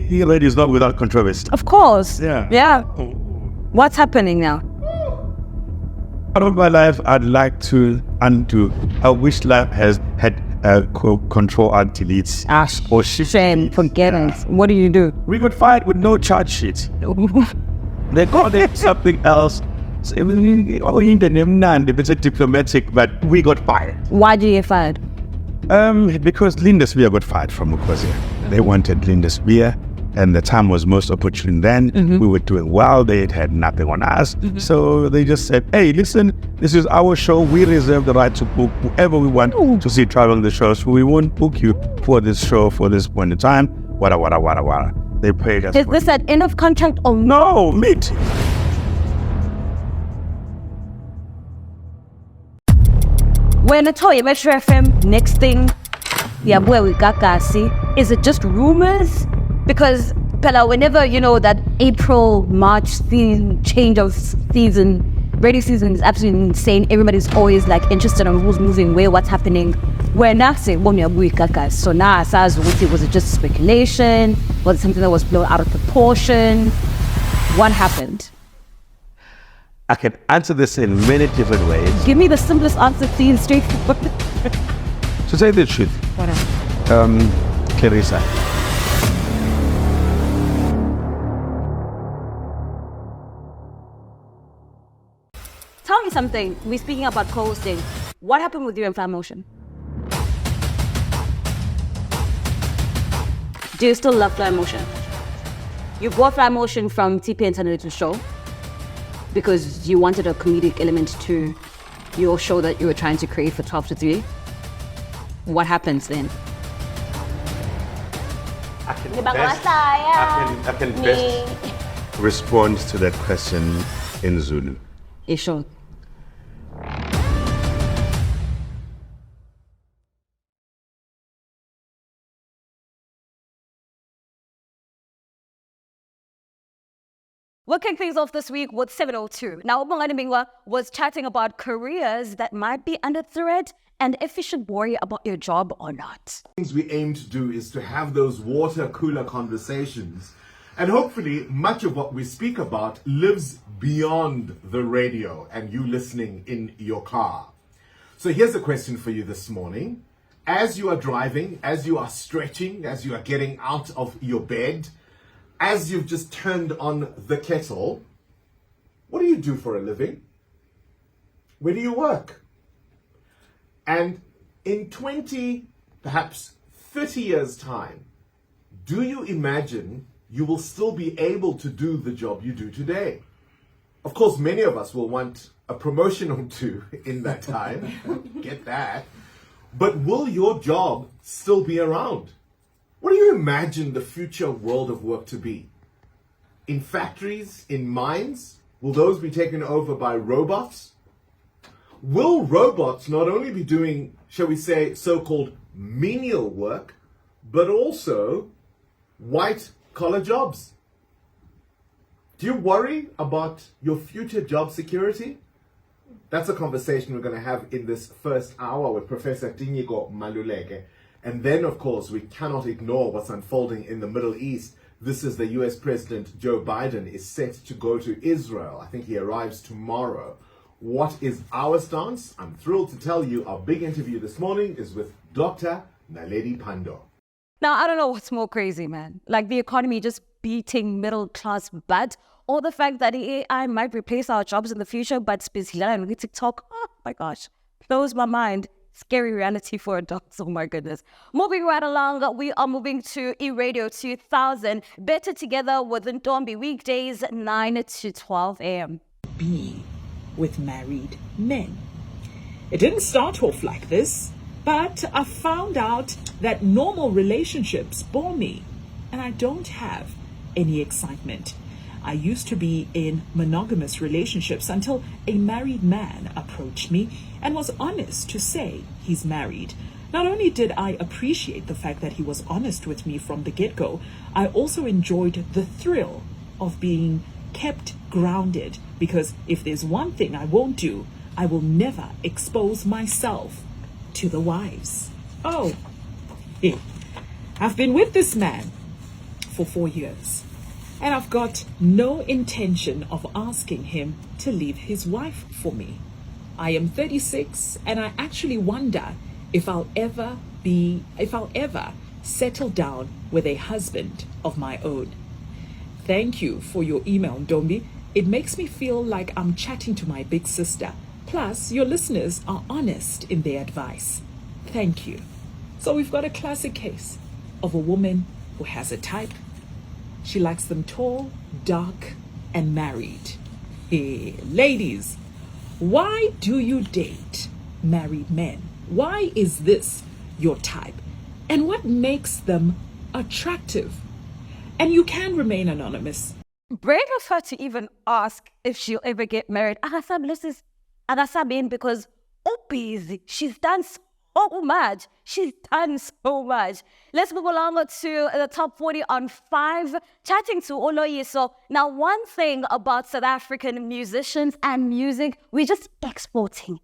radio is not without controversy. Of course. Yeah. What's happening now? Out of my life, I'd like to undo. I wish life has had control and deletes. Or shift. Shame, forget it. What do you do? We got fired with no charge sheet. They called it something else. So, it's a diplomatic, but we got fired. Why did you get fired? Because Lindisbeer got fired from Mukosia. They wanted Lindisbeer, and the time was most opportune then. We were doing well. They had nothing on us. So they just said, hey, listen, this is our show. We reserve the right to book whoever we want to see traveling the show. So we won't book you for this show for this point in time. Wada, wada, wada, wada. They paid us. Is this an end of contract or no? Meet. When I told you Metro FM, next thing, yeah, boy, we Gagasi. Is it just rumors? Because, Pella, whenever you know that April, March season, change of season, radio season is absolutely insane. Everybody's always like interested on who's moving where, what's happening. We're now saying, so now, was it just speculation? Was it something that was blown out of proportion? What happened? I can answer this in many different ways. Give me the simplest answer, please, straightforward. To say the truth, Clarissa. Tell me something. We're speaking about co-hosting. What happened with you and Fly Motion? Do you still love Fly Motion? You bought Fly Motion from TP Internet to show because you wanted a comedic element to your show that you were trying to create for 12 to 3. What happens then? I can best respond to that question in Zulu. Sure. We'll kick things off this week with 702. Now, Ubongani Mingwa was chatting about careers that might be under threat and if you should worry about your job or not. Things we aim to do is to have those water cooler conversations. And hopefully, much of what we speak about lives beyond the radio and you listening in your car. So here's a question for you this morning. As you are driving, as you are stretching, as you are getting out of your bed, as you've just turned on the kettle, what do you do for a living? Where do you work? And in 20, perhaps 30 years' time, do you imagine you will still be able to do the job you do today? Of course, many of us will want a promotion or two in that time. Get that. But will your job still be around? What do you imagine the future world of work to be? In factories, in mines? Will those be taken over by robots? Will robots not only be doing, shall we say, so-called menial work, but also white-collar jobs? Do you worry about your future job security? That's a conversation we're going to have in this first hour with Professor Tinigo Maluleke. And then, of course, we cannot ignore what's unfolding in the Middle East. This is the US President Joe Biden is set to go to Israel. I think he arrives tomorrow. What is our stance? I'm thrilled to tell you our big interview this morning is with Dr. Naledi Pandor. Now, I don't know what's more crazy, man. Like the economy just beating middle class butt, or the fact that the AI might replace our jobs in the future, but specifically TikTok, oh my gosh, blows my mind. Scary reality for adults, oh my goodness. Moving right along, we are moving to E-Radio 2000. Better Together with Ntombi, weekdays 9 to 12 a.m. Be with married men. It didn't start off like this, but I found out that normal relationships bore me, and I don't have any excitement. I used to be in monogamous relationships until a married man approached me and was honest to say he's married. Not only did I appreciate the fact that he was honest with me from the get-go, I also enjoyed the thrill of being kept grounded, because if there's one thing I won't do, I will never expose myself to the wives. Oh, I've been with this man for 4 years. And I've got no intention of asking him to leave his wife for me. I am 36 and I actually wonder if I'll ever settle down with a husband of my own. Thank you for your email, Ndombi. It makes me feel like I'm chatting to my big sister. Plus, your listeners are honest in their advice. Thank you. So we've got a classic case of a woman who has a type. She likes them tall, dark, and married. Hey, ladies, why do you date married men? Why is this your type? And what makes them attractive? And you can remain anonymous. Brave of her to even ask if she'll ever get married. Because busy. She's done so much. She's done so much. Let's move along to the top 40 on 5. Chatting to Oloyiso. Now, one thing about South African musicians and music, we're just exporting.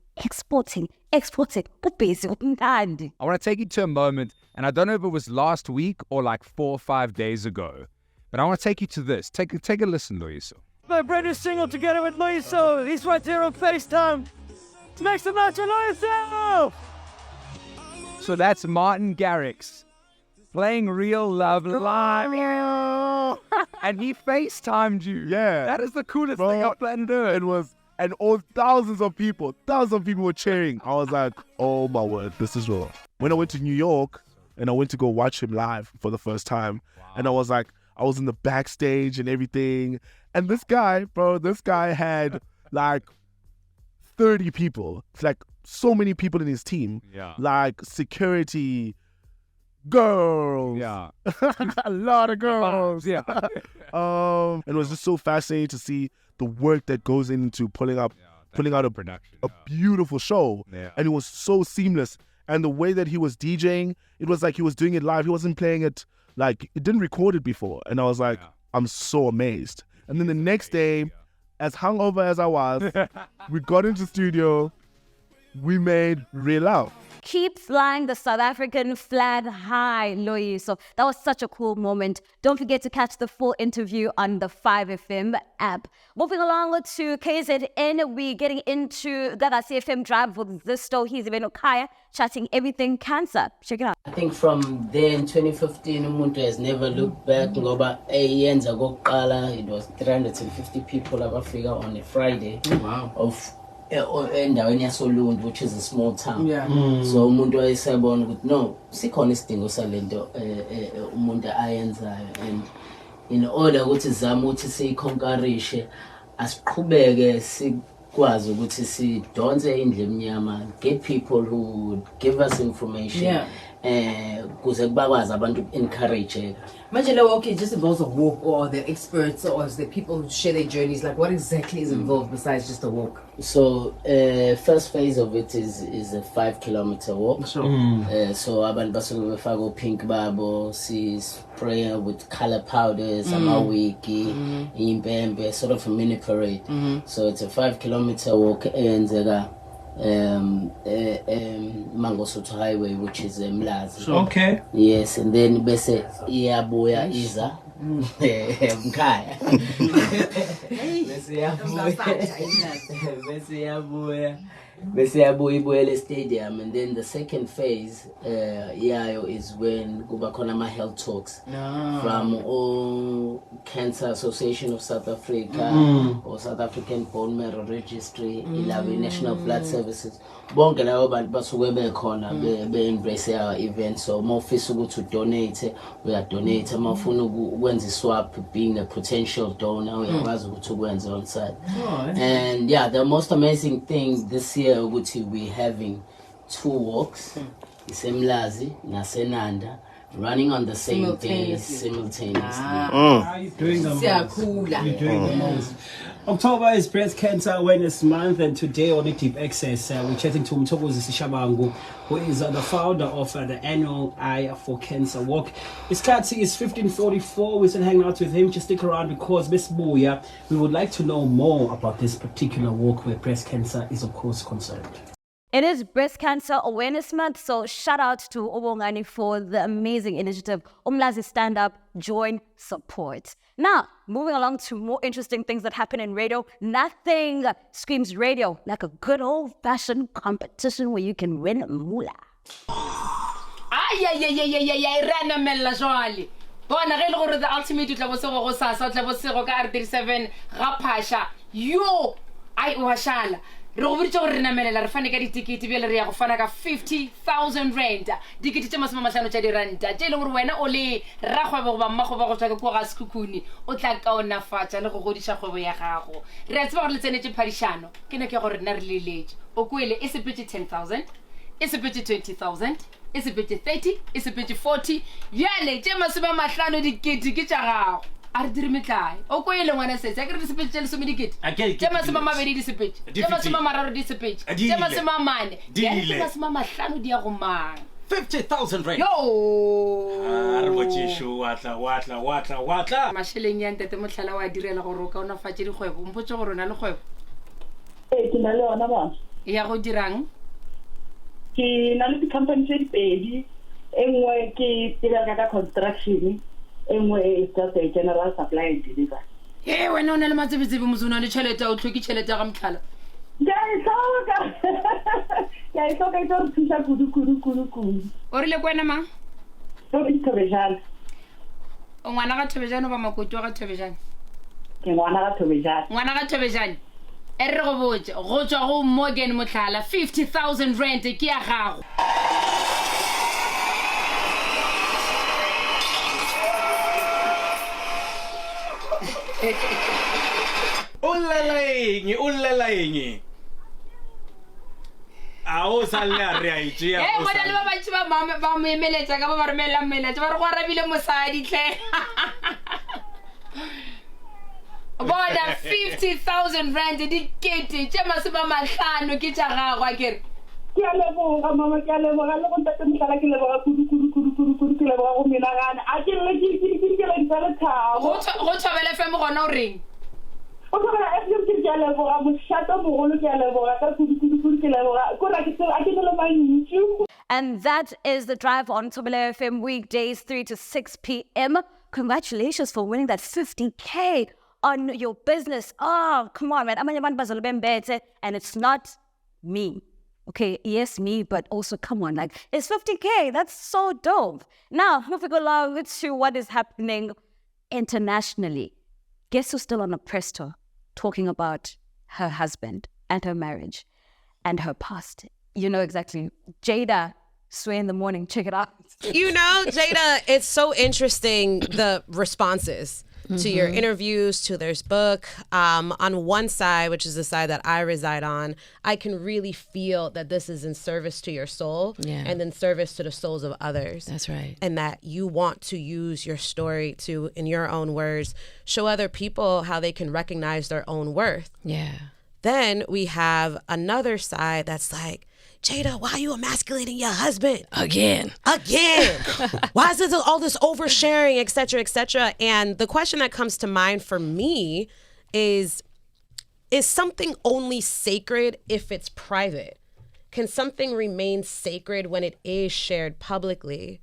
But busy. I want to take you to a moment, and I don't know if it was last week or like 4 or 5 days ago, but I want to take you to this. Take a listen, Loyiso. My brand new single together with Loyiso. He's right there on FaceTime. Make some noise for Loyiso! So that's Martin Garrix playing Real Love live. And he FaceTimed you. Yeah. That is the coolest thing on planet Earth. It was, and all thousands of people were cheering. I was like, oh my word, this is real. When I went to New York and I went to go watch him live for the first time, and I was in the backstage and everything. And this guy had like 30 people. It's like so many people in his team. Yeah. Like security, girls. Yeah. A lot of girls. Yeah. And it was just so fascinating to see the work that goes into pulling out production, a beautiful show. Yeah. And it was so seamless. And the way that he was DJing, it was like he was doing it live. He wasn't playing it like, it didn't record it before. And I was like, I'm so amazed. And then the next day, as hungover as I was, we got into studio, we made Real Love. Keep flying the South African flag high, Loyiso. That was such a cool moment. Don't forget to catch the full interview on the 5FM app. Moving along to KZN, we're getting into Gagasi Fm Drive with Zisto. He's even Kaya, chatting everything cancer. Check it out. I think from there in 2015, umuntu has never looked back. Ngoba eyenza kokuqala, it was 350 people abafika on a Friday. Wow. Of endaweni yasolundu, which is a small town. Yeah. So umuntu wayesebona ukuthi no, sikhona isidingo salento umuntu ayenzayo, and in order ukuthi zama ukuthi siyiconquerishe, asiqhubeke sikwazi ukuthi sidonse indle emnyama, get people who would give us information. Yeah. Kuze bakwazi abantu encourage. Imagine, okay, it just involves a walk, or the experts, or the people who share their journeys. Like, what exactly is involved besides just a walk? So, first phase of it is a 5-kilometer walk. Sure. So, abantu basuke befaka pink babo, spray with color powders, amawiki, impembe, sort of a mini parade. So, it's a 5-kilometer walk, and Mangosuthu Highway, which is Mlazi. Sure. Okay. Yes, and then bese iyabuya iza mkhaya. Bese iyabuya ibuyele stadium, and then the second phase yayo is when kuba khona ama health talks from all Cancer Association of South Africa or South African Bone Marrow Registry, Ilawi National Blood Services. Bonke labo bantu basuke bekhona be-embrace our event. So mawufisa ukuthi udonate, uyadonate. Mawufuna ukwenza iswap, being a potential donor, uyakwazi ukuthi ukwenze on site. And yeah, the most amazing thing this year ukuthi we're having 2 walks, isemlazi nasenanda, running on the same day simultaneously. How are you doing them? You're doing them. October is Breast Cancer Awareness Month, and today on Deep Access, we're chatting to Mthokozi Sishabangu, who is the founder of the annual Eye for Cancer Walk. His card is 1544. We're still hanging out with him. Just stick around because Miss Buya, we would like to know more about this particular walk where breast cancer is, of course, concerned. It is Breast Cancer Awareness Month, so shout out to Obongani for the amazing initiative. Umlazi Stand Up, join, support. Now, moving along to more interesting things that happen in radio. Nothing screams radio like a good old-fashioned competition where you can win moolah. Rana mella jwale. Bona ge le gore the ultimate u tla bo se go sasa, o tla bo se go ka R37 ga phasha. Yo, ai o hashala. Re go botse gore re namelela re fane ka ditikete bele re ya go fana ka 50,000 rand. Dikete tse masoma mahlano tša diranta. Tše le gore wena o le ragwebo ba mmagwebo go tswa ke ko ga sekhukhuni o tla ka ona fatša le go godisha kgwebo ya gago. Re a tseba gore le tsenetse phadišano. Ke ne ke gore nna re leletse. O kwele e sepetse 10,000, e sepetse 20,000. It's a bit 30, it's a bit 40. Yale, Jema Suma Matlano di Kitty Kitchara. Ardirmitai. O Koyle when I say, I get this pitch, so many kit. Jema Suma Maveri dissipate. Jema Suma Mara dissipate. Jema Suma Man. Jema Suma Matlano diagoman. 50,000 rand. Yo! Watla. Masheleng ya ntate motlhala wa direla go roka ona fa tse di kgwebo. Mpotse go rona le kgwebo. Ke na le ona ba. Ya go dirang? Ke na le di-company tse di pedi. Engwe ke dira ka construction, engwe is just a general supply and delivery. Wena o na le matsebetsebe mosona le tšhelete o tlhoke tšhelete ya ga motlhala. Ke a e hloka e tlo re thusa kudu. O rile ko wena mang? Ke Thobejane. O ngwana ga Thobejane ba makoti wa ga Thobejane? Ke ngwana ga Thobejane. Ngwana ga Thobejane. E re go botse go tswa go Morgan Motlhala 50,000 rand ke ya gago. Ulalaengi. Ao sala re a itjea. Bona le ba bantsi ba mama ba mo emeletsa ka ba ba romela mmeletsa ba re go arabile mosadi tle. Bona 50,000 rand di kete tše masoma mahlano ke tša gago akere. Ke a leboga mama, ke a leboga le go ntate Motlhala, ke leboga kudu ke leboga go menagana. A ke le ke le tsale thabo. Go Thobela Fm gona o reng? O Thobela Fm ke a leboga mošata mogolo, ke a leboga ka kudu ke leboga. Ko ra ke a ke le mantši. And that is the drive on Thobela FM weekdays 3 to 6 p.m. Congratulations for winning that 50K on your business. Oh, come on, man. And it's not me. Okay, yes, me, but also, come on, like, it's 50K. That's so dope. Now, moving along to what is happening internationally. Guess who's still on a press tour talking about her husband and her marriage and her past? You know exactly. Jada, Sway in the Morning. Check it out. You know, Jada, it's so interesting, the responses to your interviews, to their book. On one side, which is the side that I reside on, I can really feel that this is in service to your soul and in service to the souls of others. That's right. And that you want to use your story to, in your own words, show other people how they can recognize their own worth. Yeah. Then we have another side that's like, Jada, why are you emasculating your husband? Again. Why is this all this oversharing, et cetera, et cetera? And the question that comes to mind for me is something only sacred if it's private? Can something remain sacred when it is shared publicly?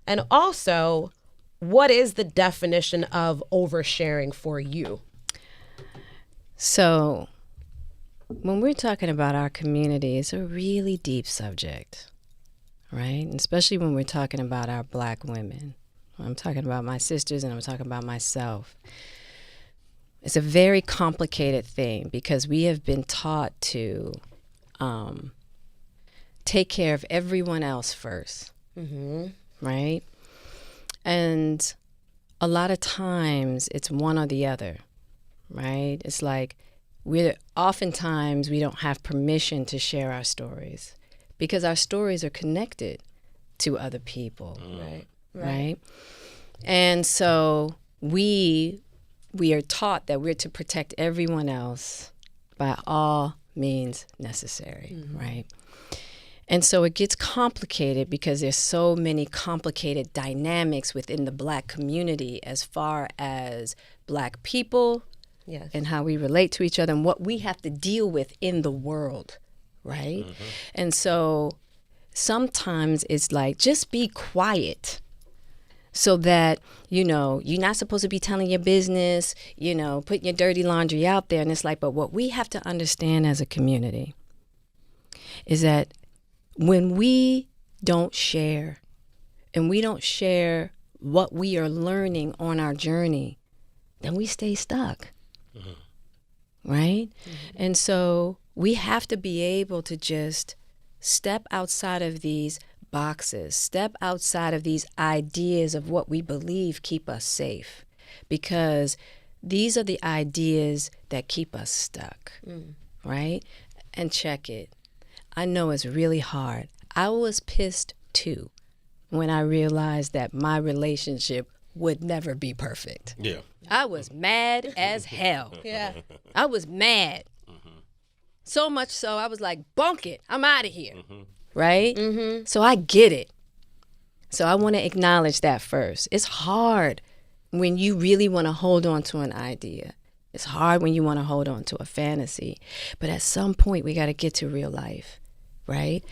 And also, what is the definition of oversharing for you? So, when we're talking about our community, it's a really deep subject, right? And especially when we're talking about our Black women. I'm talking about my sisters and I'm talking about myself. It's a very complicated thing because we have been taught to take care of everyone else first, right? And a lot of times it's one or the other, right? It's like, oftentimes we don't have permission to share our stories because our stories are connected to other people, right? And so we are taught that we're to protect everyone else by all means necessary, right? And so it gets complicated because there's so many complicated dynamics within the Black community as far as Black people, and how we relate to each other and what we have to deal with in the world, right? And so sometimes it's like, just be quiet so that, you know, you're not supposed to be telling your business, you know, putting your dirty laundry out there. And it's like, but what we have to understand as a community is that when we don't share and we don't share what we are learning on our journey, then we stay stuck, right? And so we have to be able to just step outside of these boxes, step outside of these ideas of what we believe keep us safe, because these are the ideas that keep us stuck, right? And check it. I know it's really hard. I was pissed too when I realized that my relationship would never be perfect. Yeah. I was mad as hell. Yeah. I was mad. So much so, I was like, bunk it. I'm out of here. Right? So I get it. So I want to acknowledge that first. It's hard when you really want to hold on to an idea. It's hard when you want to hold on to a fantasy. But at some point, we got to get to real life, right?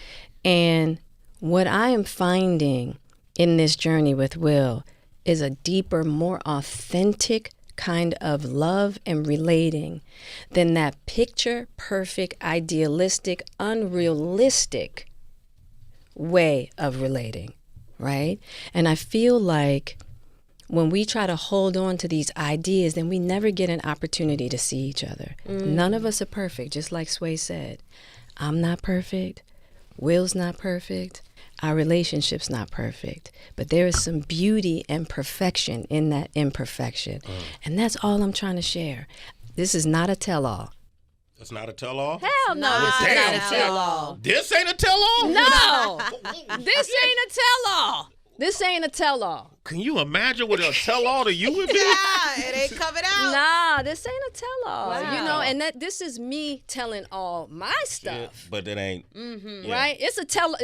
And what I am finding in this journey with Will is a deeper, more authentic kind of love and relating than that picture perfect, idealistic, unrealistic way of relating, right? And I feel like when we try to hold on to these ideas, then we never get an opportunity to see each other. None of us are perfect, just like Sway said. I'm not perfect. Will's not perfect. Our relationship's not perfect. But there is some beauty and perfection in that imperfection. And that's all I'm trying to share. This is not a tell-all. That's not a tell-all? Hell no, this is not a tell-all. This ain't a tell-all? No, this ain't a tell-all. This ain't a tell-all. Can you imagine what a tell-all to you would be? Yeah, it ain't covered out. Nah, this ain't a tell-all. Wow. You know, and that this is me telling all my stuff. Yeah, but it ain't. Yeah. Right? It's a tell.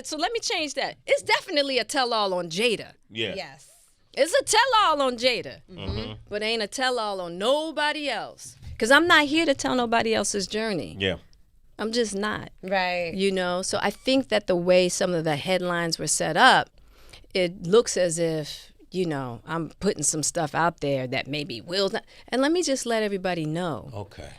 So let me change that. It's definitely a tell-all on Jada. Yeah. Yes. It's a tell-all on Jada, but ain't a tell-all on nobody else. Because I'm not here to tell nobody else's journey. Yeah. I'm just not. Right. You know, so I think that the way some of the headlines were set up, it looks as if, you know, I'm putting some stuff out there that maybe Will's not. And let me just let everybody know. Okay.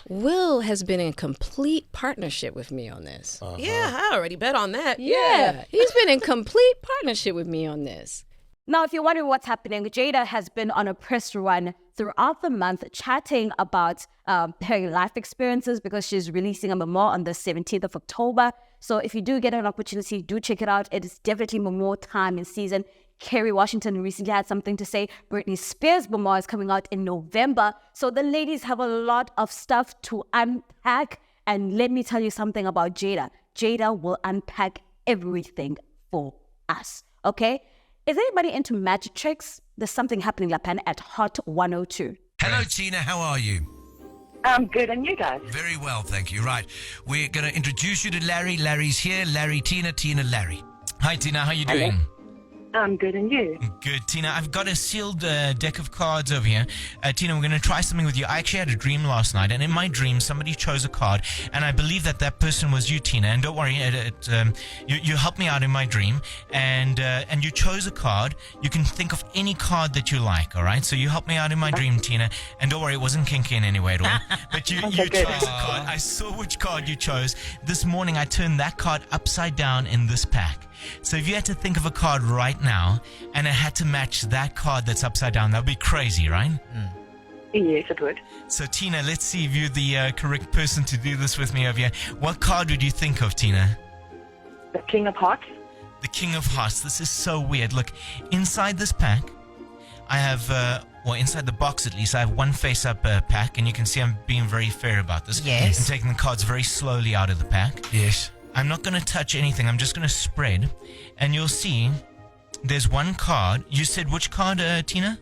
Will has been in complete partnership with me on this. Yeah, I already bet on that. Yeah. He's been in complete partnership with me on this. Now, if you're wondering what's happening, Jada has been on a press run throughout the month chatting about her life experiences because she's releasing a memoir on the 17th of October. So if you do get an opportunity, do check it out. It is definitely memoir time in season. Kerry Washington recently had something to say. Britney Spears' memoir is coming out in November. So the ladies have a lot of stuff to unpack. And let me tell you something about Jada. Jada will unpack everything for us, okay? Is anybody into magic tricks? There's something happening, Lapan, at Hot 102. Hello, Tina. How are you? I'm good, and you guys? Very well, thank you. Right. We're going to introduce you to Larry. Larry's here. Larry, Tina, Tina, Larry. Hi, Tina. How you doing? I'm good, and you? Good, Tina. I've got a sealed deck of cards over here. Tina, we're going to try something with you. I actually had a dream last night, and in my dream, somebody chose a card, and I believe that person was you, Tina. And don't worry, you helped me out in my dream, and you chose a card. You can think of any card that you like, all right? So you helped me out in my dream, Tina, and don't worry, it wasn't kinky in any way at all. But you chose a card. I saw which card you chose. This morning, I turned that card upside down in this pack. So if you had to think of a card right now and it had to match that card that's upside down, that would be crazy, right? Yes, it would. So Tina, let's see if you're the correct person to do this with me over here. What card would you think of, Tina? The King of Hearts. The King of Hearts. This is so weird. Look, inside this pack, I have, inside the box at least, I have one face-up pack, and you can see I'm being very fair about this. Yes. I'm taking the cards very slowly out of the pack. Yes. I'm not going to touch anything. I'm just going to spread. And you'll see there's one card. You said which card, Tina?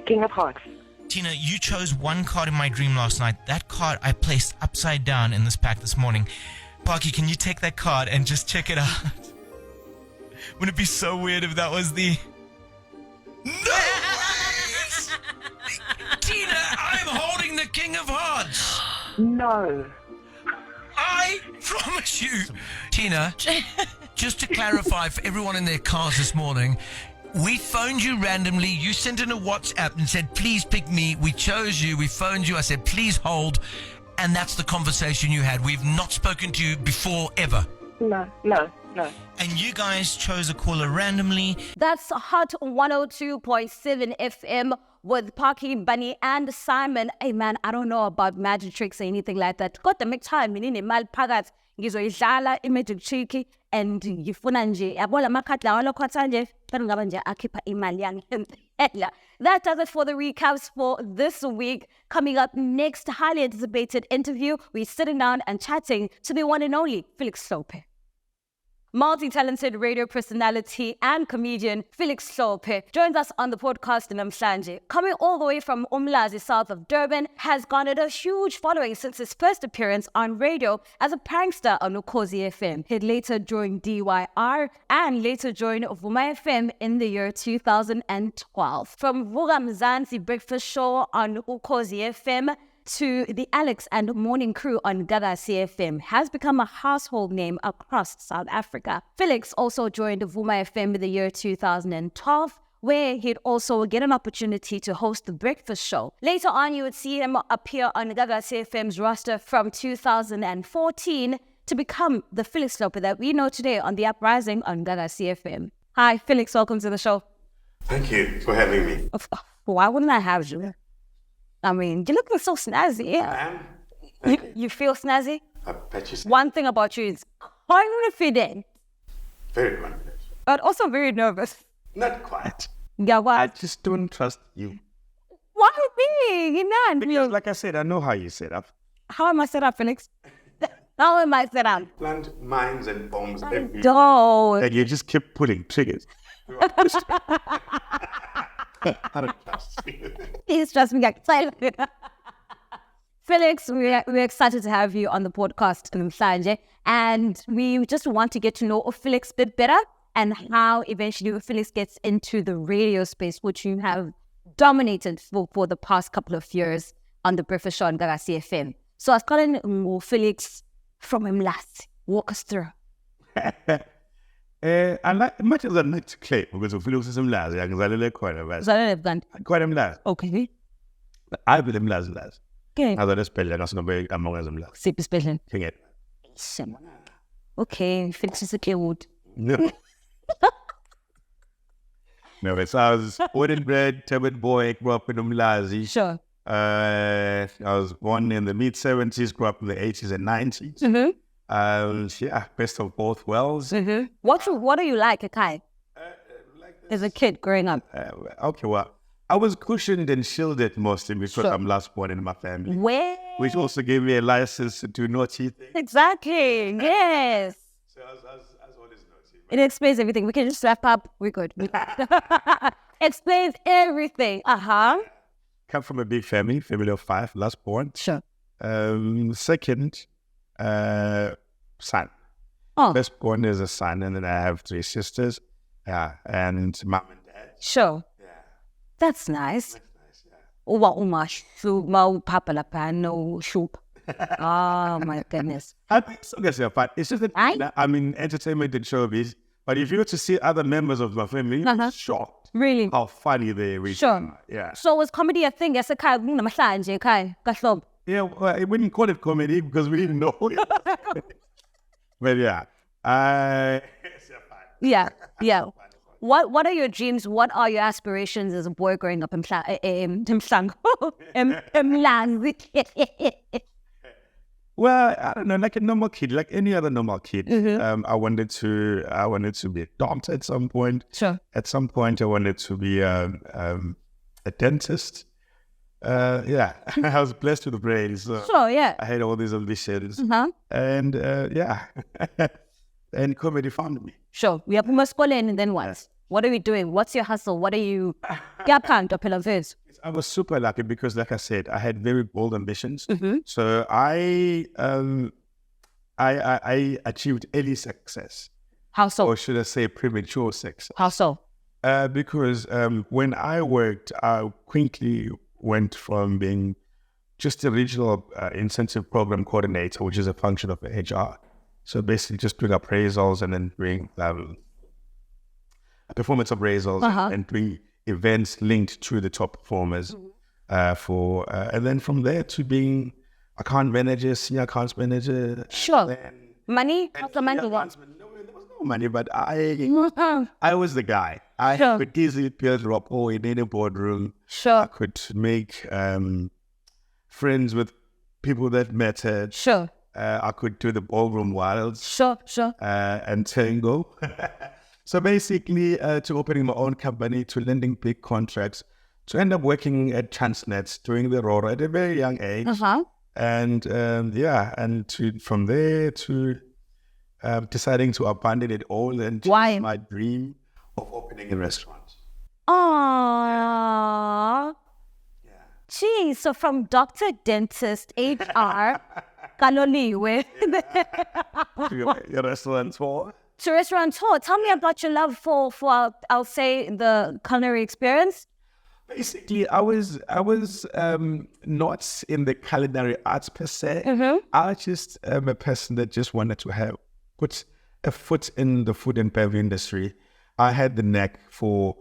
King of Hearts. Tina, you chose one card in my dream last night. That card I placed upside down in this pack this morning. Parky, can you take that card and just check it out? Wouldn't it be so weird if that was the... No! Tina, I'm holding the King of Hearts. No. I promise you, Tina, just to clarify for everyone in their cars this morning, we phoned you randomly. You sent in a WhatsApp and said, please pick me. We chose you. We phoned you. I said, please hold. And that's the conversation you had. We've not spoken to you before, ever. No. And you guys chose a caller randomly. That's Hot 102.7 FM with Parky, Bunny, and Simon. Hey man, I don't know about magic tricks or anything like that. Got the make time, minini mal pagat, ngizoyidlala imagic trick and ngifuna nje yabo la makhadi lawa lokhotha nje bese ngaba nje akhipha imali yangi ngempela. That does it for the recaps for this week. Coming up next, highly anticipated interview. We're sitting down and chatting to the one and only Felix Hlophe. Multi-talented radio personality and comedian Felix Hlophe joins us on the podcast in Namhlanje. Coming all the way from Umlazi, south of Durban, has garnered a huge following since his first appearance on radio as a prankster on Gagasi Fm. He'd later joined DYR and later joined Vuma FM in the year 2012. From Vuga Mzansi Breakfast Show on Gagasi FM to the Alex and Morning Crew on Gagasi FM, has become a household name across South Africa. Felix also joined Vuma FM in the year 2012, where he'd also get an opportunity to host the breakfast show. Later on, you would see him appear on Gagasi FM's roster from 2014 to become the Felix Hlophe that we know today on The Uprising on Gagasi FM. Hi, Felix, welcome to the show. Thank you for having me. Why wouldn't I have you? I mean, you're looking so snazzy, yeah. You feel snazzy? I bet you so. One thing about you is confident. Very confident. But also very nervous. Not quite. Yeah, what? I just don't trust you. Why me? Because, like I said, I know how you set up. How am I set up, Felix? How am I set up? Plant mines and bombs everywhere. Don't. And you just keep pulling triggers. I don't trust you. Please trust me, excited. Felix, we're excited to have you on the podcast, Namhlanje, and we just want to get to know Felix a bit better and how eventually Felix gets into the radio space, which you have dominated for the past couple of years on the breakfast show on Gagasi FM. So I was calling Felix from Mlasi. Walk us through. I like, much as I like to claim, because of Felix is Mlazi, I can say quite a bit. Quite a Mlazi. Okay. But I believe Mlazi. Okay. As I spell it, I'm going to Mlazi. Sip spelling. King it. Okay, Felix is a Keywood. No. No, it's I was born and bred, Tebet boy, grew up in Mlazi. Sure. I was born in the mid-70s, grew up in the 80s and 90s. Mm-hmm. Yeah, best of both worlds. Mm-hmm. What are you like, Akai? As a kid growing up? Okay, well, I was cushioned and shielded mostly because I'm last born in my family. Where? Which also gave me a license to do naughty things. Exactly, yes. So I was always naughty. It explains everything. We can just wrap up. We're good. Explains everything. Uh-huh. Come from a big family of 5, last born. Sure. Second, son. Oh. First born is a son, and then I have 3 sisters. Yeah, and mom and dad. Sure. Yeah. That's nice. Oh my goodness. I think so, guys, but it's just that I'm in entertainment and showbiz. But if you were to see other members of my family, you're shocked. Really? How funny they really Sure. are. Yeah. So was comedy a thing? Yes, Kai. Yeah, well, we didn't call it comedy because we didn't know. But yeah. Yeah. What are your dreams? What are your aspirations as a boy growing up in Mhlang? Well, I don't know, like a normal kid, like any other normal kid. Mm-hmm. I wanted to be a doctor at some point. Sure. At some point, I wanted to be a dentist. Yeah, I was blessed with the brain, so sure, yeah. I had all these ambitions, and yeah, and comedy found me. Sure, we have Muskolen, and then what? What are we doing? What's your hustle? What are you? I was super lucky because, like I said, I had very bold ambitions. Mm-hmm. So I achieved early success. How so? Or should I say premature success? How so? Because when I worked, I quickly went from being just a regional incentive program coordinator, which is a function of HR, So basically just doing appraisals and then doing performance appraisals and doing events linked to the top performers and then from there to being account manager, senior accounts manager. Sure. Money? How's the money? There was no money, but I was the guy. I could easily build rapport in any boardroom. Sure. I could make friends with people that mattered. Sure. I could do the ballroom wilds. Sure. And tango. So basically, to opening my own company, to lending big contracts, to end up working at Transnet, doing the RORA at a very young age. And from there to deciding to abandon it all and chase my dream of opening a restaurant. Aww. Gee, so from doctor, dentist, HR, kaloliwe. Your restaurateur. To restaurateur. Tell me about your love for I'll say the culinary experience. Basically, I was not in the culinary arts per se. I just am a person that just wanted to put a foot in the food and beverage industry. I had the knack for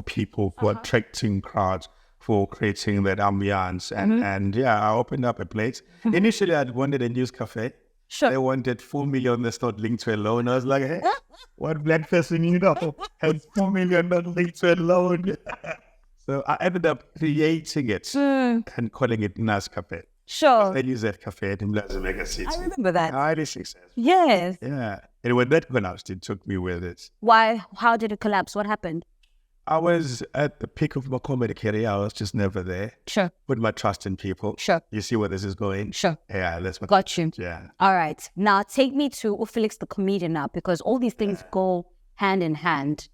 people, for attracting crowds, for creating that ambiance. And I opened up a place. Initially, I wanted a news cafe. Sure. They wanted 4 million that's not linked to a loan. I was like, hey, what black person you know has 4 million not linked to a loan? So I ended up creating it and calling it Nas Cafe. Sure. They use that cafe in Mega City. I remember that. Highly successful. Yes. Yeah. And when that collapsed, it took me with it. Why? How did it collapse? What happened? I was at the peak of my comedy career. I was just never there. Sure. Put my trust in people. Sure. You see where this is going? Sure. Yeah, that's what. Got you. Yeah. All right. Now take me to Felix the comedian now, because all these things go hand in hand.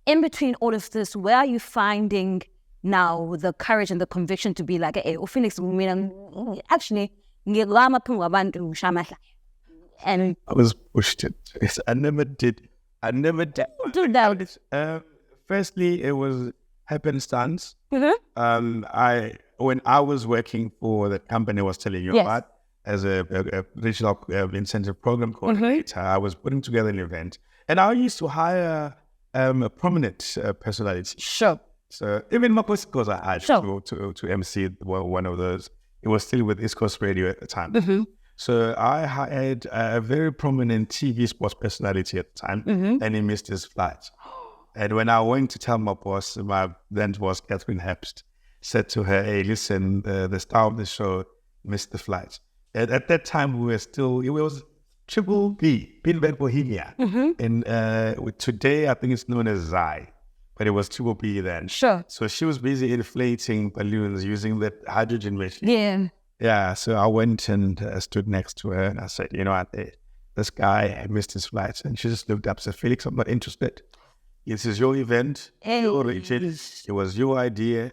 In between all of this, where are you finding now the courage and the conviction to be like, hey, Felix, actually, and I was pushed into it. I never did do that. Firstly, it was happenstance. When I was working for the company I was telling you about, as a regional incentive program coordinator, I was putting together an event, and I used to hire a prominent personality. Sure. So even Makosi goes I had to MC one of those. It was still with East Coast Radio at the time. So I hired a very prominent TV sports personality at the time, and he missed his flight. And when I went to tell my boss, my then was Catherine Hepst, said to her, hey, listen, the star of the show missed the flight. And at that time, it was Triple B, Pinball Bohemia. And today, I think it's known as Zai, but it was Triple B then. Sure. So she was busy inflating balloons using the hydrogen machine. Yeah. Yeah, so I went and stood next to her and I said, you know what, this guy missed his flight. And she just looked up and said, Felix, I'm not interested. This is your event, your region, it was your idea.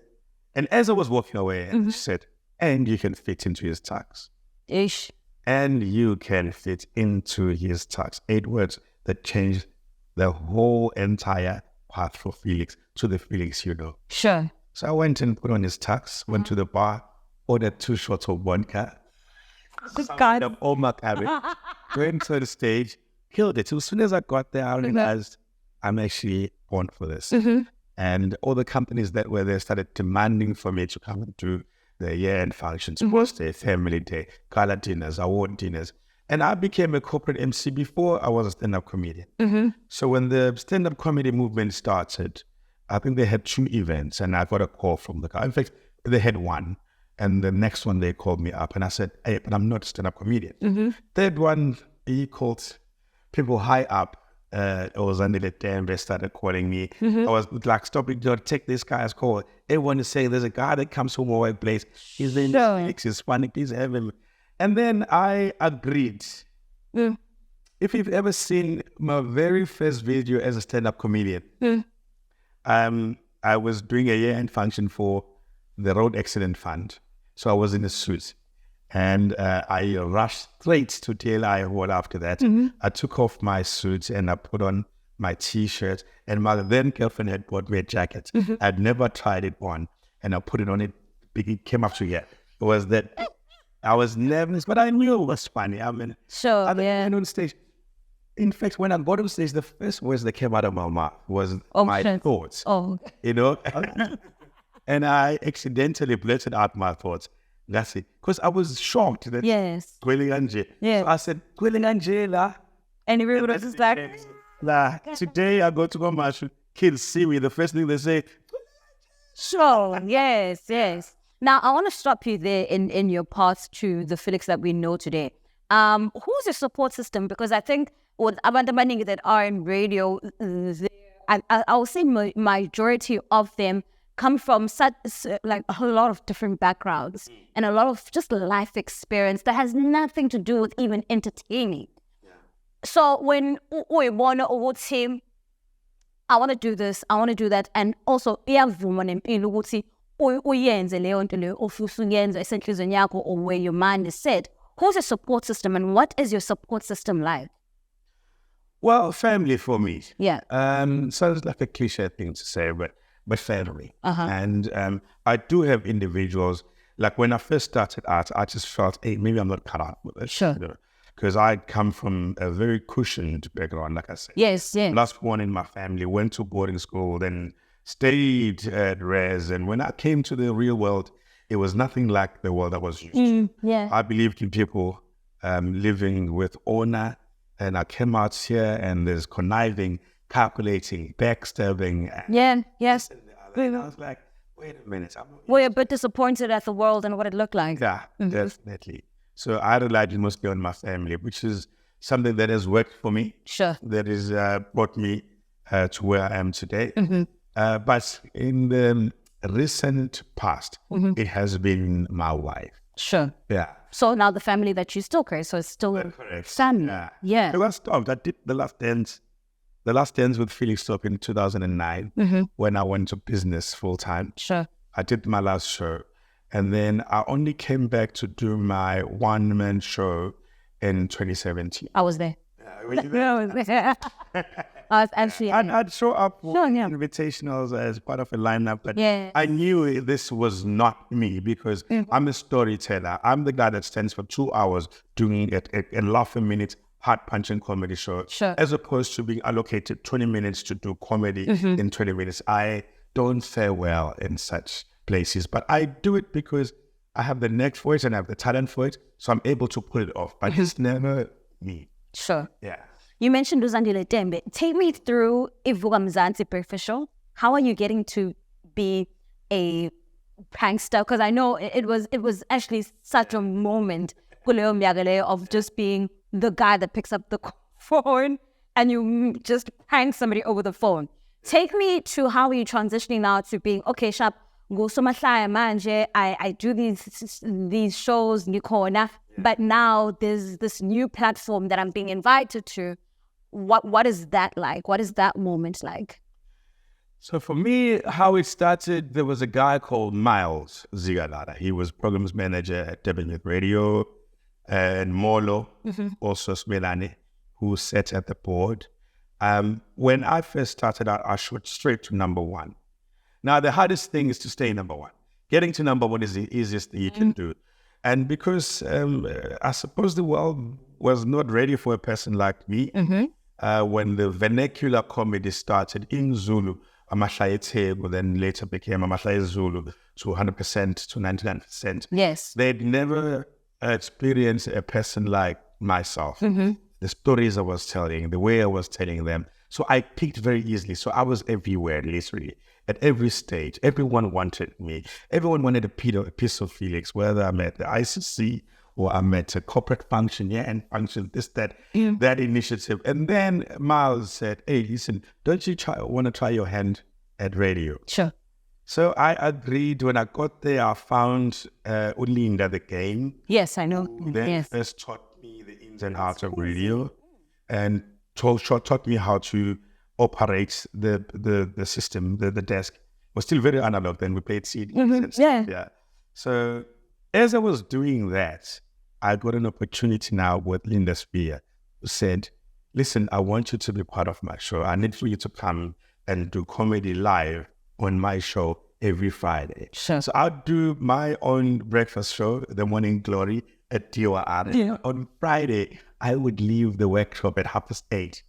And as I was walking away, she said, and you can fit into his tux. Ish. And you can fit into his tux. 8 words that changed the whole entire path for Felix to the Felix you know. Sure. So I went and put on his tux, went to the bar, ordered 2 shots of vodka, signed up all my carrot, went to the stage, killed it. So as soon as I got there, I realized I'm actually born for this. And all the companies that were there started demanding for me to come and do the year-end functions, birthday, family day, gala dinners, award dinners. And I became a corporate MC before I was a stand-up comedian. So when the stand-up comedy movement started, I think they had 2 events and I got a call from the guy. In fact, they had 1. And the next one, they called me up and I said, hey, but I'm not a stand-up comedian. Third one, he called people high up. It was under the damn, they started calling me. I was like, stop it, don't take this guy's call. Everyone is saying there's a guy that comes from my workplace. His name is Felix, he's funny, please have him. And then I agreed. If you've ever seen my very first video as a stand-up comedian, I was doing a year-end function for the Road Accident Fund. So I was in a suit. And I rushed straight to DLI Hall after that. I took off my suit and I put on my T-shirt. And my then girlfriend had bought me a jacket. I'd never tried it on. And I put it on, it came up to here. It was that I was nervous, but I knew it was funny. I mean, sure, yeah. On stage. In fact, when I got on stage, the first words that came out of my mouth was my thoughts. Oh, you know, and I accidentally blurted out my thoughts. That's it, because I was shocked that Gwelinganje. Yeah. So I said Gwelinganje la. And everybody was just like, la. Today I go to commercial. Kids see me. The first thing they say, sure, yes. Now, I want to stop you there in your path to the Felix that we know today. Who's your support system? Because I think with abantu abaningi that are in radio, I will say majority of them come from such like a lot of different backgrounds and a lot of just life experience that has nothing to do with even entertaining. Yeah. So when we want to team, I want to do this, I want to do that, and also uyenze leyo nto leyo ofisa uyenza esenhlizweni yakho or where your mind is set. Who's your support system and what is your support system like? Well, family for me. Yeah. Sounds like a cliche thing to say, but family. And I do have individuals, like when I first started out, I just felt, hey, maybe I'm not cut out with it. Sure. Because I come from a very cushioned background, like I said. Yes. Last one in my family, went to boarding school, then stayed at res, and when I came to the real world, it was nothing like the world I was used to. Yeah. I believed in people living with honor, and I came out here and there's conniving, calculating, backstabbing. Yes. And I was like, wait a minute. Were you a bit disappointed at the world and what it looked like? Yeah, definitely. So I relied mostly on my family, which is something that has worked for me. Sure. That has brought me to where I am today. But in the recent past, it has been my wife. Sure. Yeah. So now the family that you still create, so it's still family. Yeah. I stopped. I did the last dance with Felix Hlophe in 2009 when I went to business full time. Sure. I did my last show. And then I only came back to do my one-man show in 2017. I was there. Were you there? I was actually. I'd show up for invitationals as part of a lineup, but I knew this was not me because I'm a storyteller. I'm the guy that stands for 2 hours doing a laugh a minute, heart-punching comedy show, as opposed to being allocated 20 minutes to do comedy in 20 minutes. I don't fare well in such places, but I do it because I have the knack for it and I have the talent for it, so I'm able to pull it off, but it's never me. Sure. Yeah. You mentioned Uzandile Tembe. Take me through Ivuka Mzansi Superficial. How are you getting to be a prankster? Because I know it was actually such a moment of just being the guy that picks up the phone and you just prank somebody over the phone. Take me to how are you transitioning now to being, okay, sharp, go somahlaya manje, I do these shows, Nikona, but now there's this new platform that I'm being invited to. What is that like? What is that moment like? So for me, how it started, there was a guy called Miles Zigalala. He was programs manager at Durban Radio, and Molo, also Smelane, who sat at the board. When I first started out, I shot straight to number one. Now, the hardest thing is to stay number one. Getting to number one is the easiest thing you can do. And because I suppose the world was not ready for a person like me, when the vernacular comedy started in Zulu, Amahlaya Table, then later became Amahlaya Zulu to 100% to 99%. Yes. They'd never experienced a person like myself. The stories I was telling, the way I was telling them. So I picked very easily. So I was everywhere, literally. At every stage, everyone wanted me. Everyone wanted a piece of Felix, whether I'm at the ICC or I'm at a corporate function, and function, this, that initiative. And then Miles said, hey, listen, don't you want to try your hand at radio? Sure. So I agreed. When I got there, I found Ulinda the game. Yes, I know. Then first taught me the ins and outs of radio and taught me how to operate the system, the desk. It was still very analog then. We played CDs. Yeah. So as I was doing that, I got an opportunity now with Linda Spear, who said, listen, I want you to be part of my show. I need for you to come and do comedy live on my show every Friday. Sure. So I'd do my own breakfast show, The Morning Glory, at DOR. Yeah. On Friday, I would leave the workshop at 8:30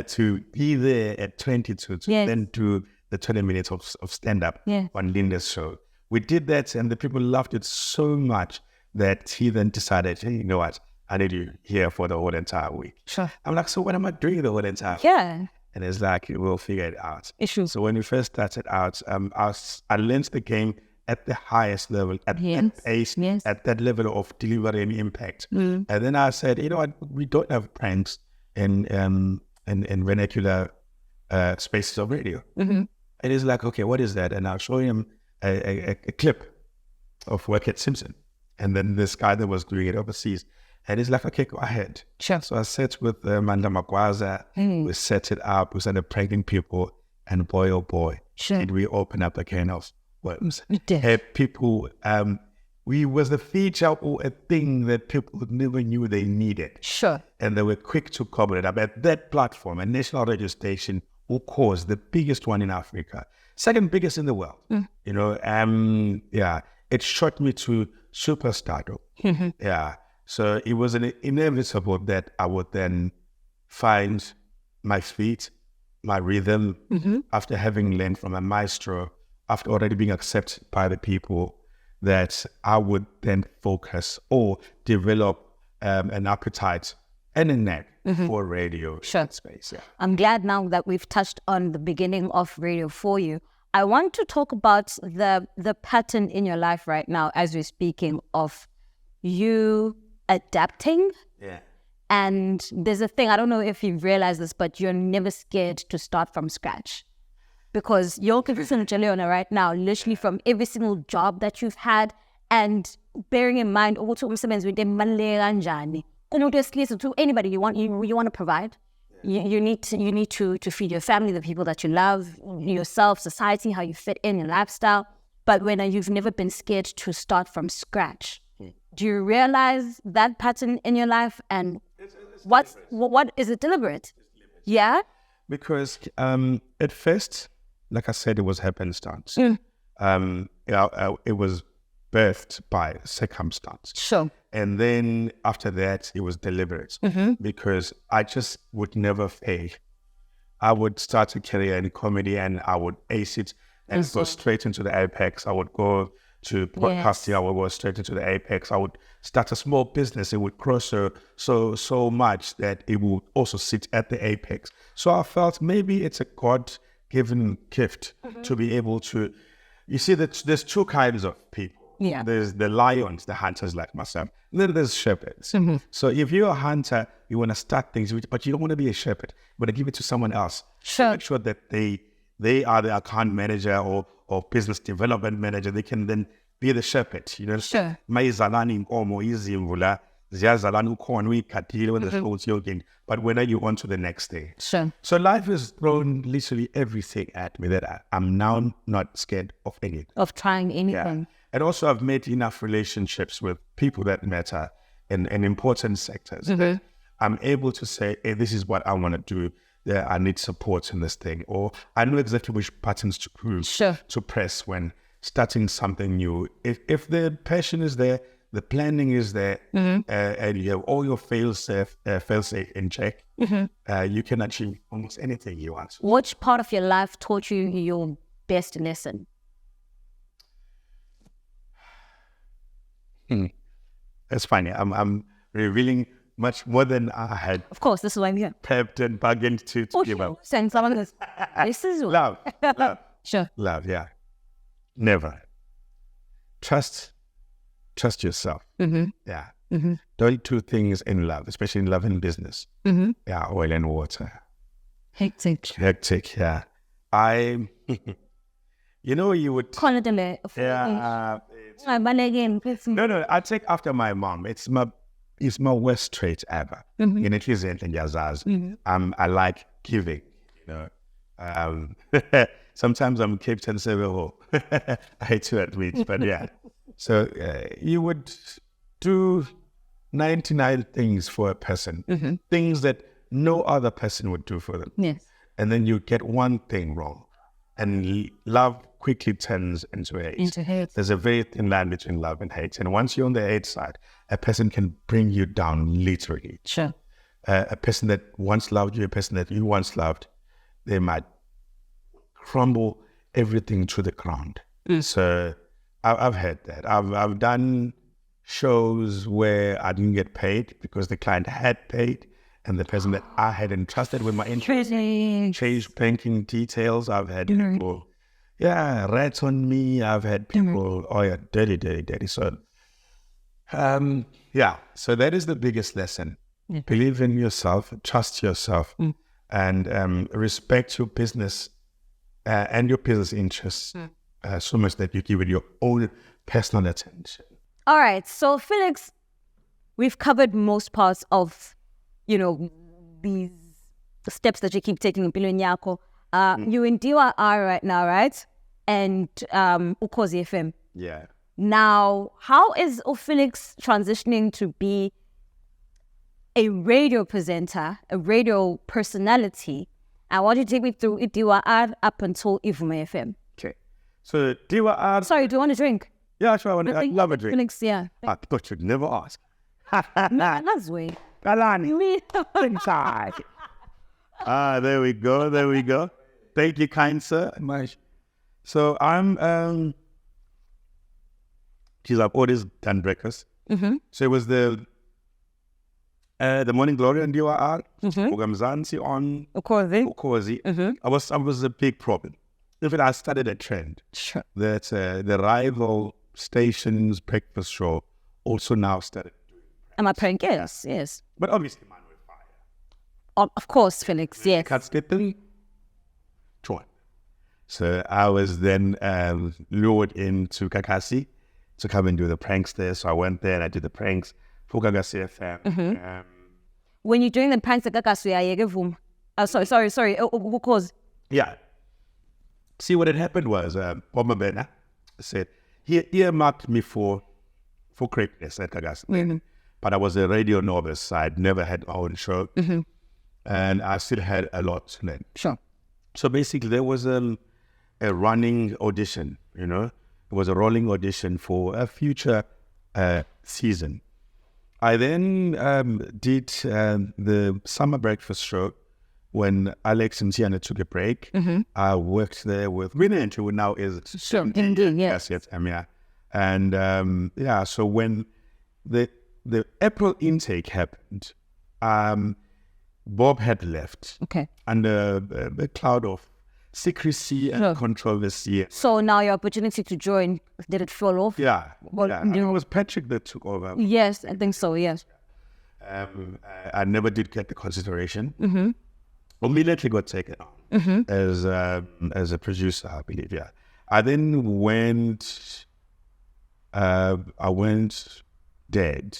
to be there at 22 to then do the 20 minutes of stand-up on Linda's show. We did that, and the people loved it so much that he then decided, hey, you know what? I need you here for the whole entire week. Sure. I'm like, so what am I doing the whole entire week? Yeah. And it's like, we'll figure it out. Issue. So when we first started out, I learned the game at the highest level, at that pace, at that level of delivery and impact. And then I said, you know what? We don't have pranks in vernacular spaces of radio. And he's like, okay, what is that? And I'll show him a clip of Work at Simpson. And then this guy that was doing it overseas. And he's like, okay, go ahead. Sure. So I sat with Manda Magwaza. We set it up. We started pranking people. And boy, oh boy, did we open up a can of worms. We did. Had people, we was a feature or a thing that people never knew they needed. Sure. And they were quick to cover it up. At that platform, a national radio station, of course, the biggest one in Africa, second biggest in the world. You know, it shot me to superstardom. Yeah. So it was inevitable that I would then find my feet, my rhythm, after having learned from a maestro, after already being accepted by the people, that I would then focus or develop an appetite and a knack for radio space. Yeah. I'm glad now that we've touched on the beginning of radio for you. I want to talk about the pattern in your life right now as we're speaking of you adapting. Yeah. And there's a thing, I don't know if you've realized this, but you're never scared to start from scratch. Because you're convincing Leona right now, literally from every single job that you've had, and bearing in mind also to anybody you want to provide. You need to feed your family, the people that you love, yourself, society, how you fit in your lifestyle. But when you've never been scared to start from scratch, do you realize that pattern in your life? And what is it deliberate? Yeah. Because at first, like I said, it was happenstance. It was birthed by circumstance. Sure. And then after that, it was deliberate because I just would never fail. I would start a career in comedy and I would ace it and go straight into the apex. I would go to podcasting. I would go straight into the apex. I would start a small business. It would grow so much that it would also sit at the apex. So I felt maybe it's a God-given gift to be able to. You see, that there's two kinds of people. Yeah. There's the lions, the hunters like myself. And then there's shepherds. So if you're a hunter, you want to start things, but you don't want to be a shepherd. You want to give it to someone else. Sure. Make sure that they are the account manager or business development manager. They can then be the shepherd. You know. Sure. But when are you on to the next day? Sure. So life has thrown literally everything at me that I'm now not scared of anything. Of trying anything. Yeah. And also I've made enough relationships with people that matter in important sectors. I'm able to say, hey, this is what I want to do. Yeah, I need support in this thing. Or I know exactly which buttons to press when starting something new. If the passion is there, the planning is there, and you have all your fail-safe in check, you can achieve almost anything you want. Which part of your life taught you your best lesson? It's funny. I'm revealing much more than I had. Of course, this is why I'm here. Prepped and bargained to give up. Send someone this. This is love. Sure. Love, yeah. Never. Trust yourself. Yeah. Don't do things in love, especially in love and business. Yeah, oil and water. Hectic, yeah. You would... Yeah. No, I take after my mom. It's my worst trait ever. In it isn't in I like giving, you know. Sometimes I'm Cape Town Several. I hate to admit, but yeah. So you would do 99 things for a person, things that no other person would do for them. Yes. And then you get one thing wrong. and love quickly turns into hate. Into hate. There's a very thin line between love and hate. And once you're on the hate side, a person can bring you down literally. Sure. A person that once loved you, a person that you once loved, they might crumble everything to the ground. So I've had that. I've done shows where I didn't get paid because the client had paid, and the person that I had entrusted with my interest changed banking details. I've had people, rats on me. I've had people, dirty. So, so that is the biggest lesson. Believe in yourself, trust yourself, and respect your business and your business interests so much that you give it your own personal attention. All right. So, Felix, we've covered most parts of, these steps that you keep taking in Billion Yako. You in DYR right now, right? And Gagasi FM. Yeah. Now, how is Felix transitioning to be a radio presenter, a radio personality? I want you to take me through DYR up until Ivume FM. Okay. So DYR... Sorry, do you want a drink? Yeah, sure. I love a drink. Felix, yeah. I thought you'd never ask. That's way. Galani. Inside. There we go. Thank you, kind sir. So I'm... I've always done breakfast. So it was the Morning Glory on DYR, Ugamzansi on Gagasi. I was a big problem. In fact, I started a trend that the rival station's breakfast show also now started doing. Am I prank? Yes. But obviously, man, with fire. Of course, Felix, yes. Join. So I was then lured into Gagasi to come and do the pranks there. So I went there and I did the pranks for Gagasi FM. When you're doing the pranks at Gagasi, sorry. Because yeah. See, what had happened was, Oma Bena said, he earmarked me for greatness at Gagasi. But I was a radio novice. I'd never had my own show. And I still had a lot to learn. Sure. So basically, there was a running audition, It was a rolling audition for a future season. I then did the summer breakfast show when Alex and Tiana took a break. I worked there with Winnet, who now is... Sure, indeed, yes. And so when the April intake happened, Bob had left. Okay. Under a cloud of secrecy and controversy. So now your opportunity to join, did it fall off? Yeah. It was Patrick that took over. Yes, I think so, yes. I never did get the consideration. Immediately got taken on as a producer, I believe, yeah. I then went dead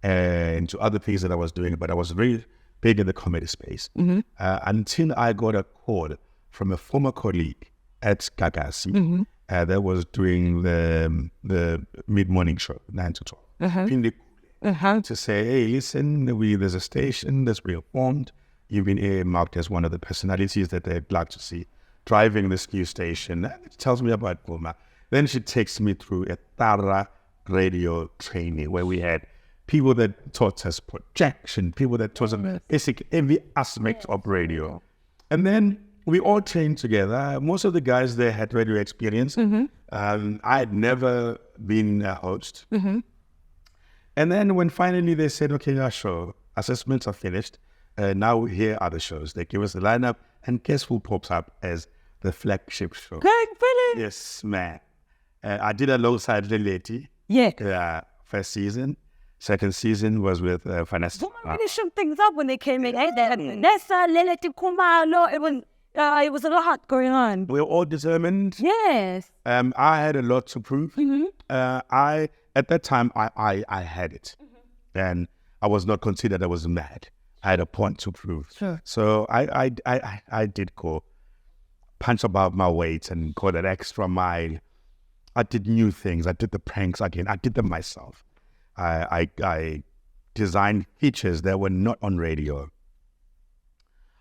into other things that I was doing, but I was very big in the comedy space until I got a call from a former colleague at Gagasi that was doing the mid-morning show, 9 to 12. To say, hey, listen, there's a station that's reformed. You've been earmarked as one of the personalities that they'd like to see driving this new station. It tells me about Puma. Then she takes me through a thorough radio training where we had people that taught us projection, people that taught us basically every aspect of radio. And then we all trained together. Most of the guys there had radio experience. I had never been a host. And then when finally they said, okay, our show assessments are finished, now here are the shows. They give us the lineup, and guess who pops up as the flagship show? Greg Phillips! Yes, man. I did alongside the lady. Yeah. First season. Second season was with Vanessa. Someone really shook things up when they came in. They had Nessa, Leleti Kumalo. It was a lot going on. We were all determined. Yes. I had a lot to prove. At that time, I had it. And I was not considered I was mad. I had a point to prove. Sure. So I did go punch above my weight and go that extra mile. I did new things. I did the pranks again. I did them myself. I designed features that were not on radio.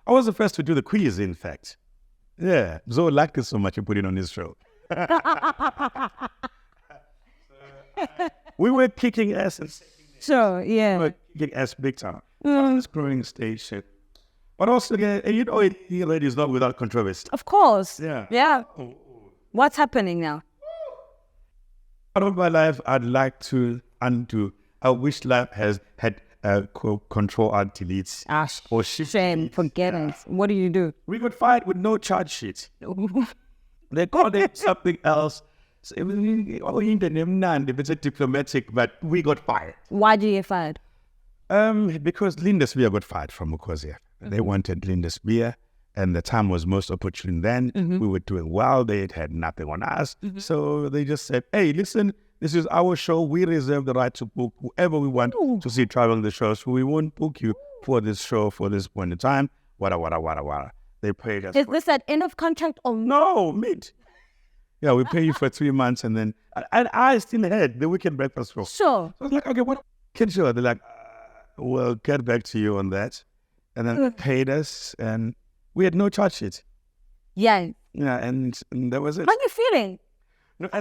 I was the first to do the quiz, in fact. Yeah. Zoe liked it so much he put it on his show. We were kicking ass. Sure, yeah. We were kicking ass big time. This growing station. But also, you know, the lady is not without controversy. Of course. Yeah. Yeah. What's happening now? Part of my life, I'd like to undo. I wish life had control and deletes. Or shift. Shame, forget it. What do you do? We got fired with no charge sheet. They called it something else. So it's a diplomatic, but we got fired. Why did you get fired? Because Linda's beer got fired from Mukozia. They wanted Linda's beer, and the time was most opportune then. We were doing well. They had nothing on us. So they just said, hey, listen, this is our show. We reserve the right to book whoever we want to see traveling the show. So we won't book you for this show for this point in time. Wada. They paid us. Is this at end of contract or no, mid? Yeah, we pay you for 3 months, and then I still had the weekend breakfast show. Sure. So I was like, okay, what can show? They're like, we'll get back to you on that. And then they paid us, and we had no charge sheet. Yeah. Yeah, and that was it. How are you feeling? No, I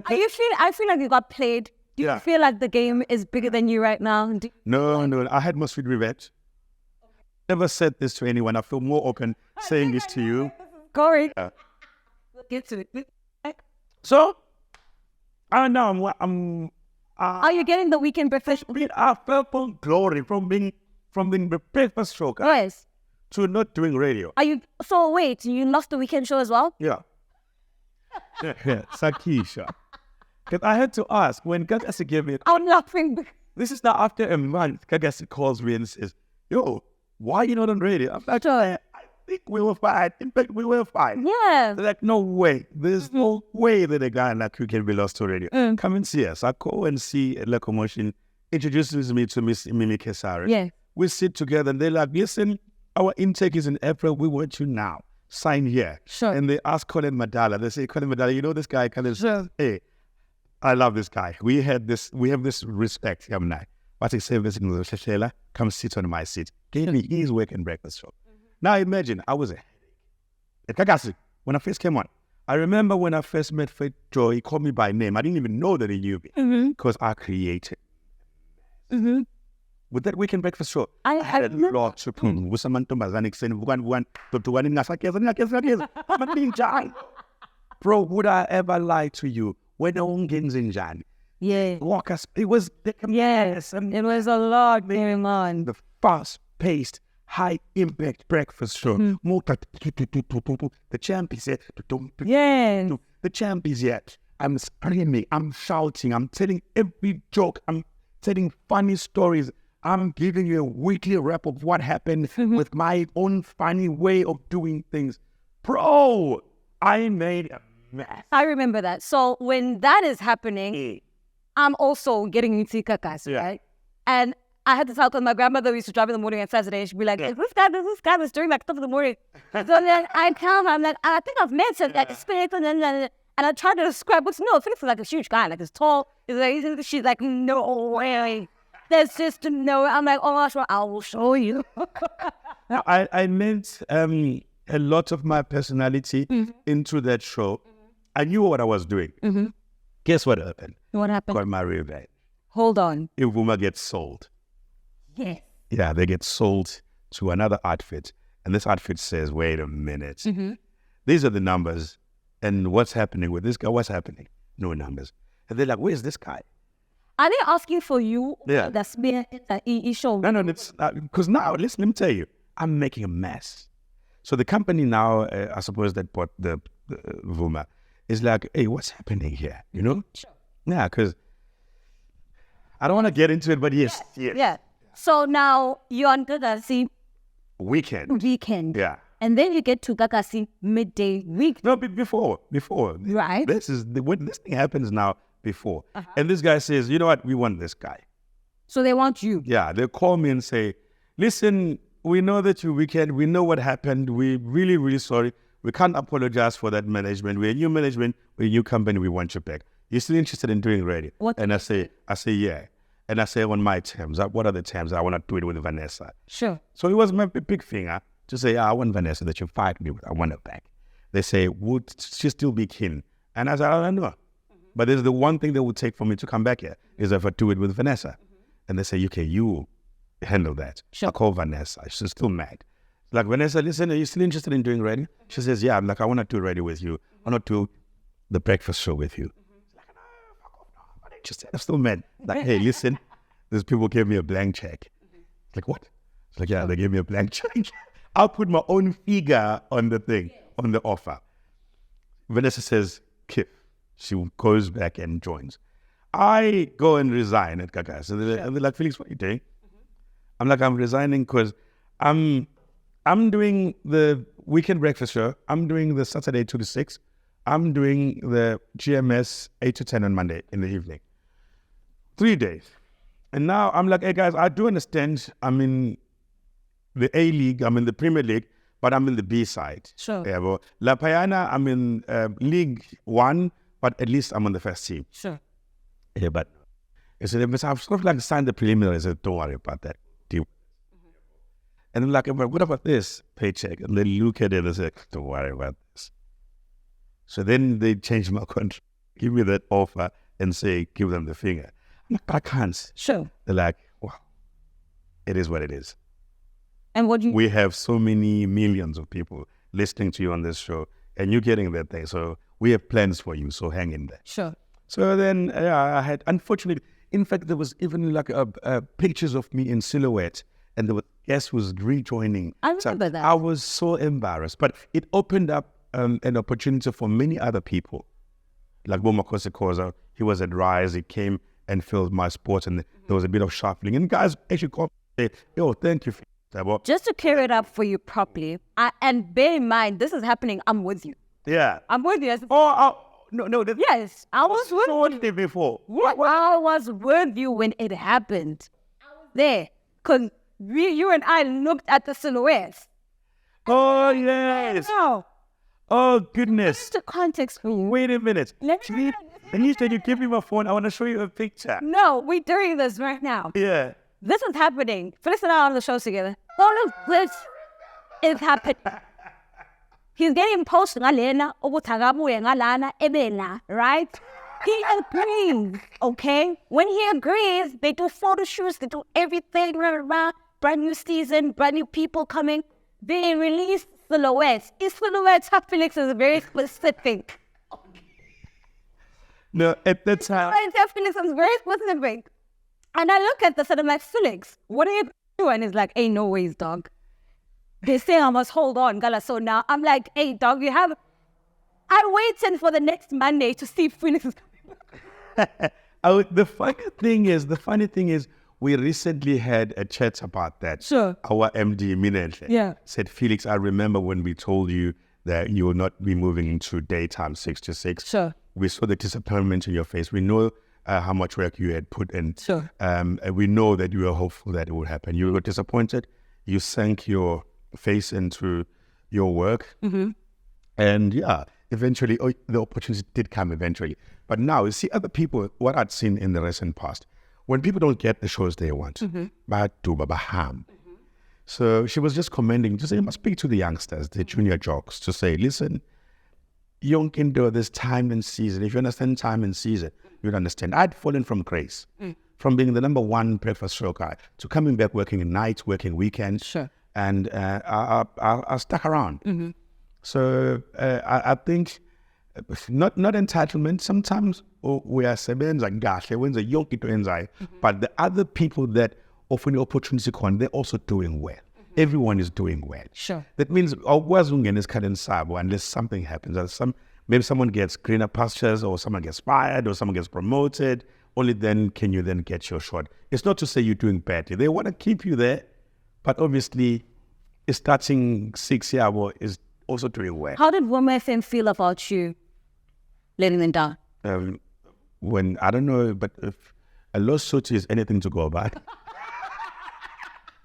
feel like you got played. Do you feel like the game is bigger than you right now? No, I had more sweet revenge. Never said this to anyone. I feel more open saying this to you. Corey. Yeah. We'll get to it. So, now I'm are you getting the weekend breakfast? I felt glory from being the breakfast show Yes. to not doing radio. Are you? So wait, you lost the weekend show as well? Yeah. Sakisha. Because I had to ask when Gagasi gave me. I'm laughing. This is now after a month. Gagasi calls me and says, "Yo, why are you not on radio?" I'm like, I think we were fine. In fact, we were fine. Yeah. They're like, no way. There's no way that a guy like you can be lost to radio. Come and see us. I go and see Locomotion. Introduces me to Miss Mimi Kesari. Yeah. We sit together and they're like, listen, our intake is in April. We want you now. Sign here. Sure. And they ask Colin Madala. They say, Colin Madala, you know this guy? Colin sure. Hey, I love this guy. We have this respect. But he said, come sit on my seat. Gave me his weekend breakfast show. Now imagine, I was a headache. At Gagasi, when I first came on, I remember when I first met Fred Joe, he called me by name. I didn't even know that he knew me because I created. With that weekend breakfast show, I had a lot to prove. Bro, would I ever lie to you? When Injan? Yeah. Walkers, it was yes, it was a lot going on. The fast-paced, high-impact breakfast show. The champ is here. Yes. The champ is here. I'm screaming, I'm shouting, I'm telling every joke, I'm telling funny stories. I'm giving you a weekly wrap of what happened with my own funny way of doing things. Bro, I made a mess. I remember that. So when that is happening, I'm also getting into Gagasi, right? And I had to talk with my grandmother. We used to drive in the morning on Saturday. And she'd be like, this guy was doing like stuff in the morning. So then I tell her, I'm like, I think I've met him. Like, and I tried to describe, but no, Felix is like a huge guy, like he's tall. She's like, no way. There's just no. I'm like, oh gosh, well, I will show you. I meant a lot of my personality into that show. I knew what I was doing. Guess what happened? What happened? Got my revenge. Hold on. Ivuma gets sold. Yes. Yeah, they get sold to another outfit. And this outfit says, wait a minute. These are the numbers. And what's happening with this guy? What's happening? No numbers. And they're like, where's this guy? Are they asking for you? Yeah. That's me. Show. No, it's because now, listen, let me tell you, I'm making a mess. So the company now, I suppose that bought the Vuma, is like, hey, what's happening here? You know? Sure. Yeah, because I don't want to get into it, but yes. Yeah. So now you're on Gagasi weekend. Yeah. And then you get to Gagasi midday week. No, before. Right. This is when this thing happens now before. And this guy says, you know what? We want this guy. So they want you. Yeah. They call me and say, listen, we know that you weekend. We know what happened. We're really, really sorry. We can't apologize for that management. We're a new management. We're a new company. We want you back. You're still interested in doing radio? What? And I say, yeah. And I say, on my terms. What are the terms? I want to do it with Vanessa. Sure. So it was my big finger to say, I want Vanessa that you fired me with. I want her back. they say, would she still be keen? And I said, I don't know. But there's the one thing they would take for me to come back here is if I do it with Vanessa. And they say, okay, you handle that. I call Vanessa. She's still mad. Like, Vanessa, listen, are you still interested in doing radio? She says, yeah. I'm like, I want to do radio with you. I want to do the breakfast show with you. Like, no, fuck off, no. I'm not interested. I'm still mad. Like, hey, listen, these people gave me a blank check. Like, what? It's like, yeah, they gave me a blank check. I'll put my own figure on the thing, on the offer. Vanessa says, Kip. She goes back and joins. I go and resign at Gagasi. And they're like, Felix, what are you doing? I'm like, I'm resigning because I'm doing the weekend breakfast show. I'm doing the Saturday 2 to 6. I'm doing the GMS 8 to 10 on Monday in the evening. 3 days. And now I'm like, hey guys, I do understand I'm in the A League, I'm in the Premier League, but I'm in the B side. Sure. Yeah, well, La Payana, I'm in League 1, but at least I'm on the first team. Sure. Yeah, but I've sort of like signed the preliminaries. I said, don't worry about that deal. And I'm like, what about this paycheck? And they look at it and say, don't worry about this. So then they change my contract, give me that offer and say, give them the finger. I'm like, but I can't. Sure. They're like, well, it is what it is. And we have so many millions of people listening to you on this show and you're getting that thing. So we have plans for you. So hang in there. Sure. So then I had, unfortunately, in fact, there was even like pictures of me in silhouette and the guest was rejoining. I remember that. I was so embarrassed, but it opened up an opportunity for many other people. Like Boma Kosa, he was at Rise, he came and filmed my sport and there was a bit of shuffling. And guys actually called me and say, yo, thank you. Just to clear it up for you properly, and bear in mind, this is happening, I'm with you. Yeah. I'm with you. No. Yes, I was with you. Before. I was with you when it happened. I was there. Because you and I looked at the silhouettes. Oh, yes. No. Oh, goodness. What's the context for you? Wait a minute. And you said you give me my phone. I want to show you a picture. No, we're doing this right now. Yeah. This is happening. Felix and I are on the show together. All of this is happening. He's getting posted ngalena, ubutakabuye ngalana, ebena, right? He agrees, okay? When he agrees, they do photo shoots, they do everything, brand new season, brand new people coming. They release silhouettes. His silhouettes, Felix is very specific. No, at that time. Felix is very specific. And I look at this and I'm like, Felix, what are you doing? And he's like, ain't no ways, dog. They say I must hold on, Gala. So now I'm like, hey, dog, I'm waiting for the next Monday to see if Felix is coming back. The funny thing is, we recently had a chat about that. Sure. Our MD immediately said, Felix, I remember when we told you that you will not be moving into daytime 6 to 6. Sure. We saw the disappointment in your face. We know how much work you had put in. Sure. And we know that you were hopeful that it would happen. You were disappointed. You sank your face into your work. Mm-hmm. And eventually, the opportunity did come eventually. But now, you see other people, what I'd seen in the recent past, when people don't get the shows they want, So she was just commending, just saying, you must speak to the youngsters, the junior jocks, to say, listen, you can do this time and season. If you understand time and season, you'd understand. I'd fallen from grace, from being the number one breakfast show guy to coming back working nights, working weekends. Sure. And I stuck around. Mm-hmm. So I think not entitlement. Sometimes we are sebenza kahle wenza yonke into enzayo, but the other people that offer the opportunity they're also doing well. Everyone is doing well. Sure. That means awukwazi ungena esikhaleni sabo unless something happens. Maybe someone gets greener pastures, or someone gets fired, or someone gets promoted. Only then can you then get your shot. It's not to say you're doing badly. They want to keep you there, but obviously, starting 6 years is also doing well. How did Women FM feel about you letting them down? When, I don't know, but if a lawsuit is anything to go by,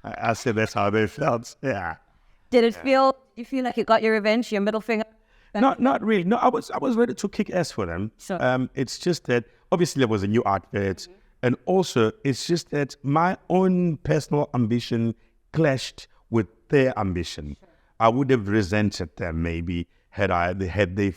I say that's how they felt. Yeah. Did it feel? You feel like you got your revenge, your middle finger? Not really. No, I was ready to kick ass for them. Sure. It's just that obviously there was a new outfit, and also it's just that my own personal ambition clashed with their ambition. I would have resented them maybe had they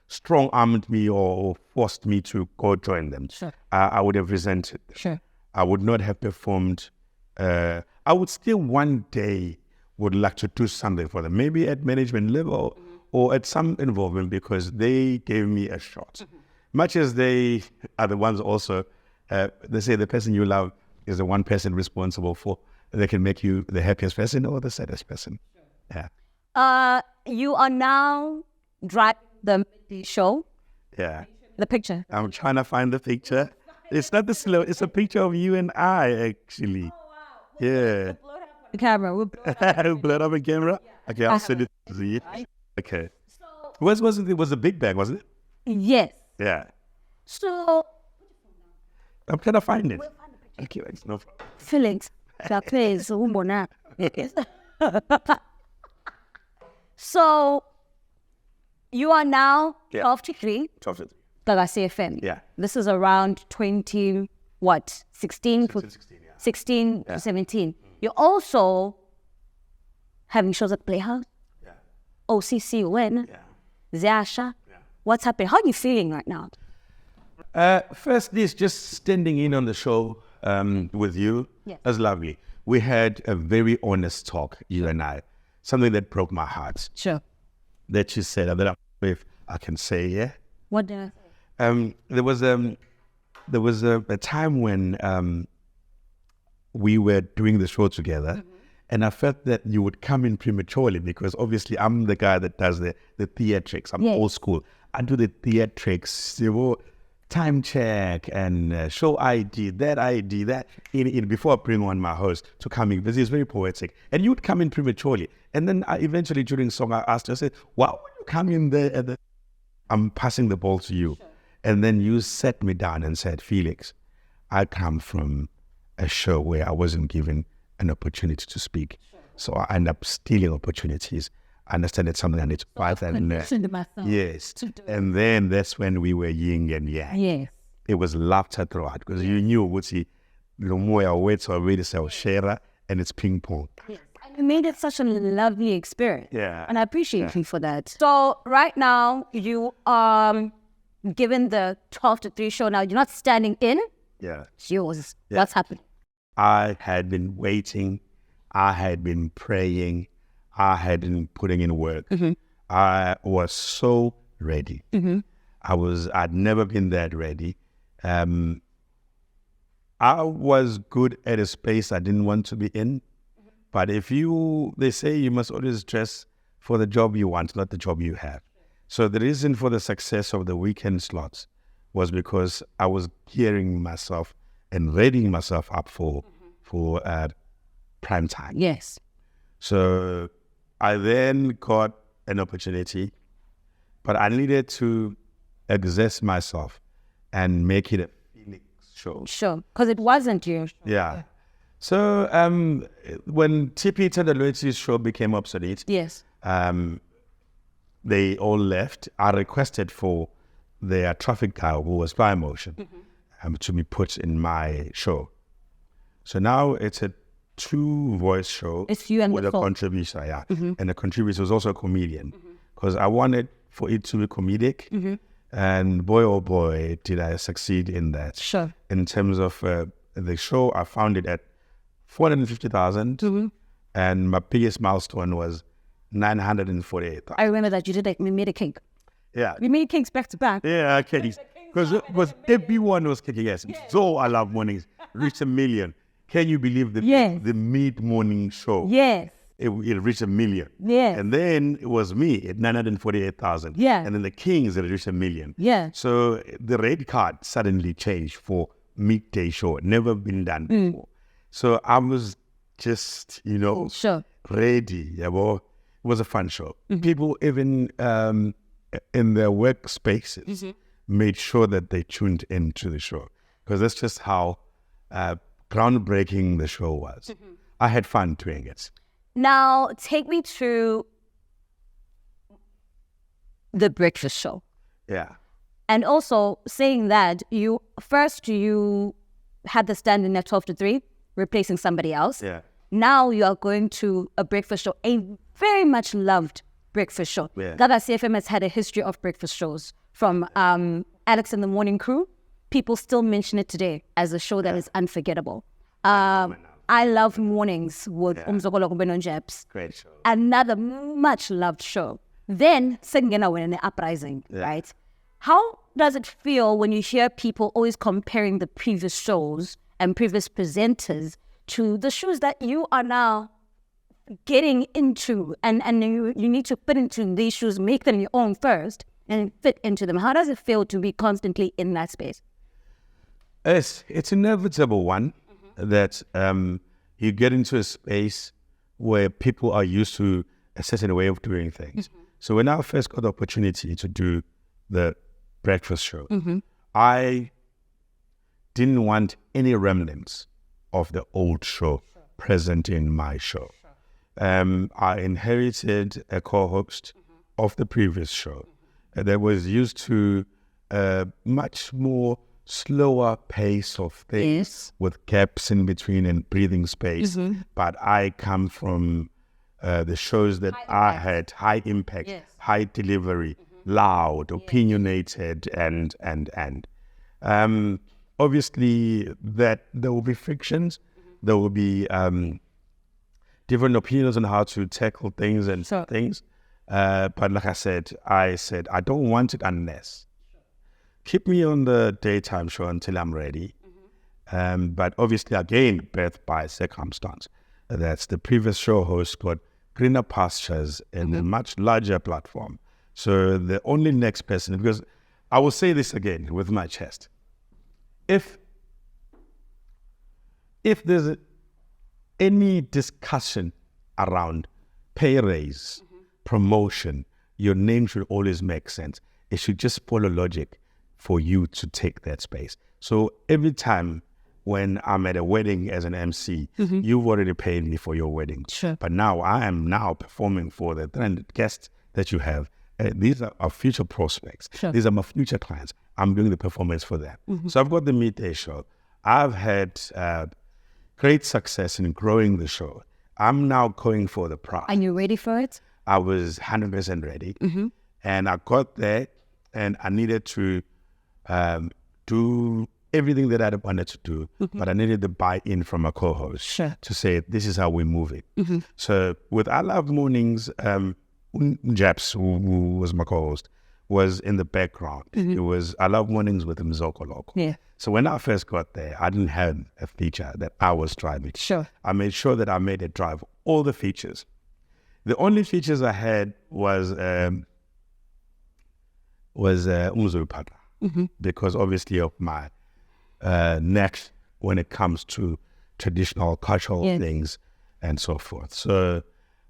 strong armed me or forced me to go join them, Sure. I would have resented them. Sure. I would not have performed. I would still one day would like to do something for them, maybe at management level or at some involvement, because they gave me a shot. Much as they are the ones also, they say the person you love is the one person responsible for, they can make you the happiest person or the saddest person. Yeah. You are now driving the midday show. Yeah. The picture. I'm trying to find the picture. It's not the slow, it's a picture of you and I, actually. Yeah. The camera. We'll blow it up on camera? Okay, I'll send it to you. Okay. Was it? It was a big bag, wasn't it? Yes. Yeah. So, I'm trying to find it. Okay, it's no problem. Felix, please, So, you are now 12 to 3. 12 to 3. Gagasi Fm. Yeah. This is around 16 to 17. You're also having shows at Playhouse. Yeah. OCC when? Yeah. Ziasha. Yeah. What's happening? How are you feeling right now? Firstly, it's just standing in on the show with you. Yes. That's lovely. We had a very honest talk, you and I. Something that broke my heart. Sure. That you said, that if I can say, yeah? What did I say? There was a time when we were doing the show together, and I felt that you would come in prematurely, because obviously I'm the guy that does the theatrics. I'm old school. I do the theatrics, time check and show ID, that in before I bring on my host to come in, because it's very poetic. And you would come in prematurely. And then eventually during song, I asked you, I said, why would you come in there? I'm passing the ball to you. Sure. And then you sat me down and said, Felix, I come from a show where I wasn't given an opportunity to speak. Sure. So I end up stealing opportunities. I understand it's something I need to fight and yes. And then that's when we were yin and yang. Yes. It was laughter throughout, because you knew what's the more weights already so share and it's ping pong. Yes. And you made it such a lovely experience. Yeah. And I appreciate you for that. So right now you are given the 12 to 3 show now. You're not standing in. Yeah. It's yours. Yeah. What's happened? I had been waiting. I had been praying. I had been putting in work. I was so ready. I'd never been that ready. I was good at a space I didn't want to be in. But they say you must always dress for the job you want, not the job you have. So the reason for the success of the weekend slots was because I was gearing myself and readying myself up for prime time. Yes. So I then got an opportunity, but I needed to exert myself and make it a Felix show. Sure, because it wasn't your show. Yeah. So when TP Tendaloity's show became obsolete, yes, they all left. I requested for their traffic guy who was Fly Motion to be put in my show. So now it's a 2-voice show. It's you and with a contributor, yeah. And the contributor was also a comedian, because I wanted for it to be comedic. And boy, oh boy, did I succeed in that. Sure. In terms of the show, I found it at 450,000. And my biggest milestone was 948,000. I remember that you did we made a cake. Yeah. We made cakes back to back. Yeah, cakes. Because everyone was kicking ass. So I love mornings. Reached 1 million. Can you believe the mid-morning show? Yes. It reached 1 million. Yes. And then it was me at 948,000. Yeah. And then the Kings had reached 1 million. Yeah. So the red card suddenly changed for midday show. Never been done before. So I was just, sure, ready. Yeah, well, it was a fun show. People even in their workspaces made sure that they tuned into the show, because that's just how groundbreaking the show was. I had fun doing it. Now, take me to the breakfast show. Yeah. And also saying that you had the stand in at 12 to 3, replacing somebody else. Yeah. Now you are going to a breakfast show, a very much loved breakfast show. Yeah. Gagasi FM has had a history of breakfast shows from Alex and the Morning Crew. People still mention it today as a show that is unforgettable. I love Mornings with Umzogolo Benonjaps. Great show. Another much loved show. Then Singena went in the uprising, right? How does it feel when you hear people always comparing the previous shows and previous presenters to the shows that you are now getting into, and you need to put into these shoes, make them your own first and fit into them? How does it feel to be constantly in that space? It's inevitable one that you get into a space where people are used to a certain way of doing things. So when I first got the opportunity to do the breakfast show, I didn't want any remnants of the old show present in my show. I inherited a co-host of the previous show that was used to a much more slower pace of things with gaps in between and breathing space. But I come from the shows that I had high impact, high delivery, loud, opinionated, and obviously that there will be frictions, there will be different opinions on how to tackle things and things. But like I said, I don't want it unless. Keep me on the daytime show until I'm ready. But obviously, again, birthed by circumstance. That's the previous show host got greener pastures and a much larger platform. So the only next person, because I will say this again with my chest. If there's any discussion around pay raise, promotion, your name should always make sense. It should just follow logic for you to take that space. So every time when I'm at a wedding as an MC, you've already paid me for your wedding. But now I am now performing for the 300 guests that you have. These are our future prospects. These are my future clients. I'm doing the performance for them. So I've got the midday show. I've had great success in growing the show. I'm now going for the prize. Are you ready for it? I was 100% ready. And I got there and I needed to do everything that I wanted to do, but I needed the buy-in from a co-host to say, this is how we move it. So with I Love Mornings, Japs, who was my co-host, was in the background. It was I Love Mornings with Mzoko Loko. So when I first got there, I didn't have a feature that I was driving. I made sure that I made it drive all the features. The only features I had was Umzulu Pata, because obviously of my neck when it comes to traditional cultural things and so forth. So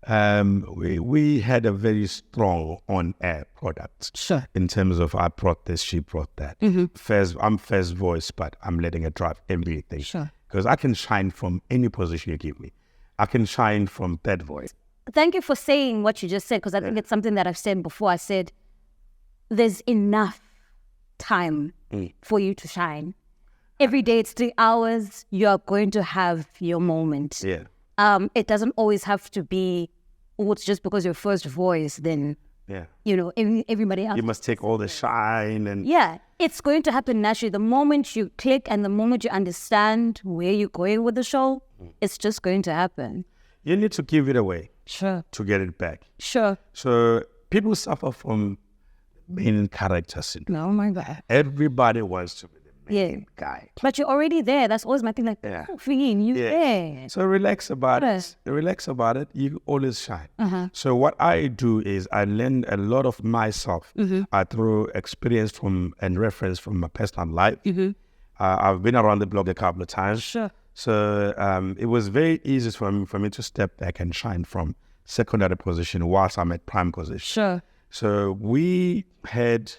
we had a very strong on-air product in terms of I brought this, she brought that. I'm first voice, but I'm letting it drive everything. Because I can shine from any position you give me. I can shine from that voice. Thank you for saying what you just said, because I think it's something that I've said before. I said, there's enough time for you to shine. Every day it's 3 hours, you're going to have your moment. It doesn't always have to be, it's just because you're first voice, then, everybody else. You must take all the shine and... It's going to happen naturally. The moment you click and the moment you understand where you're going with the show, it's just going to happen. You need to give it away. To get it back. So people suffer from main character syndrome. Oh my God. Everybody wants to be the main guy. But you're already there. That's always my thing. Like, you there. So relax about it. Relax about it. You always shine. So what I do is I lend a lot of myself through experience and reference from my personal life. I've been around the block a couple of times. So it was very easy for me to step back and shine from secondary position whilst I'm at prime position. So we had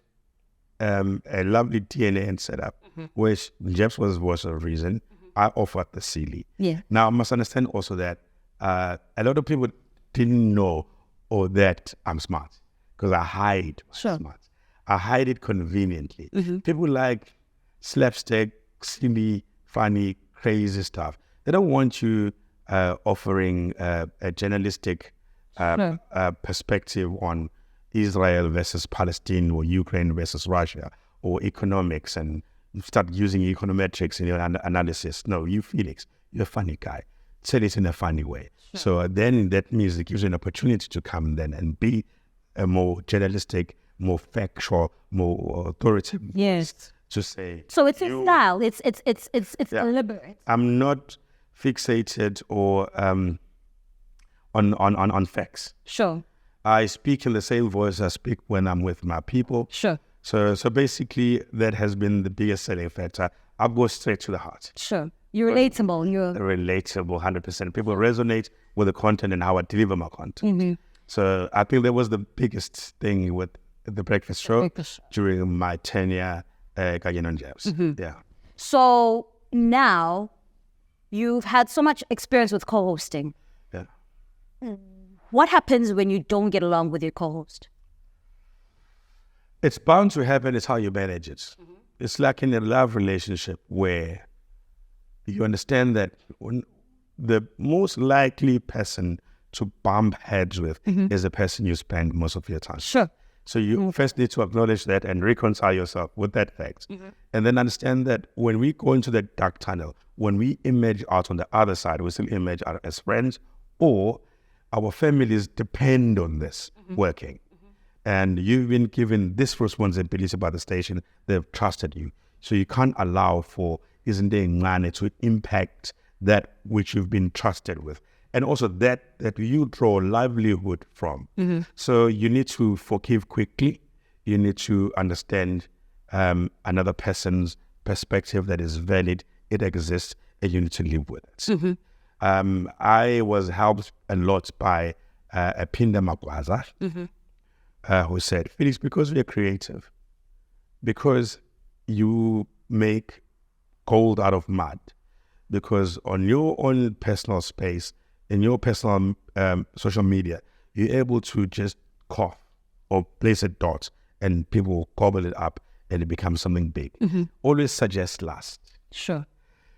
a lovely DNA and setup, which Jeps was a reason. I offered the Sealy. Now I must understand also that a lot of people didn't know that I'm smart, because I hide my smart. I hide it conveniently. People like slapstick, silly, funny, crazy stuff. They don't want you offering a journalistic perspective on Israel versus Palestine or Ukraine versus Russia or economics, and you start using econometrics in your analysis. No, you, Felix, you're a funny guy. Tell it in a funny way. So then that music gives you an opportunity to come then and be a more journalistic, more factual, more authoritative. Yes. To say. So it's a style. It's deliberate. I'm not fixated or on facts. Sure. I speak in the same voice I speak when I'm with my people. Sure. So basically, that has been the biggest selling factor. I go straight to the heart. Sure. You're relatable. You're relatable, 100%. People resonate with the content and how I deliver my content. Mm-hmm. So I think that was the biggest thing with the breakfast show during my tenure at Jabs. Mm-hmm. Yeah. So now you've had so much experience with co-hosting. Yeah. What happens when you don't get along with your co-host? It's bound to happen. It's how you manage it. Mm-hmm. It's like in a love relationship where you understand that when the most likely person to bump heads with is the person you spend most of your time. Sure. So you first need to acknowledge that and reconcile yourself with that fact. And then understand that when we go into the dark tunnel, when we emerge out on the other side, we still emerge out as friends, or our families depend on this working. And you've been given this responsibility by the station. They've trusted you. So you can't allow for isn't there money to impact that which you've been trusted with. And also that you draw livelihood from. So you need to forgive quickly. You need to understand another person's perspective that is valid. It exists, and you need to live with it. I was helped a lot by a Pinda Magwaza, who said, Felix, because we're creative, because you make gold out of mud, because on your own personal space, in your personal social media, you're able to just cough or place a dot and people will gobble it up and it becomes something big. Always suggest last. Sure.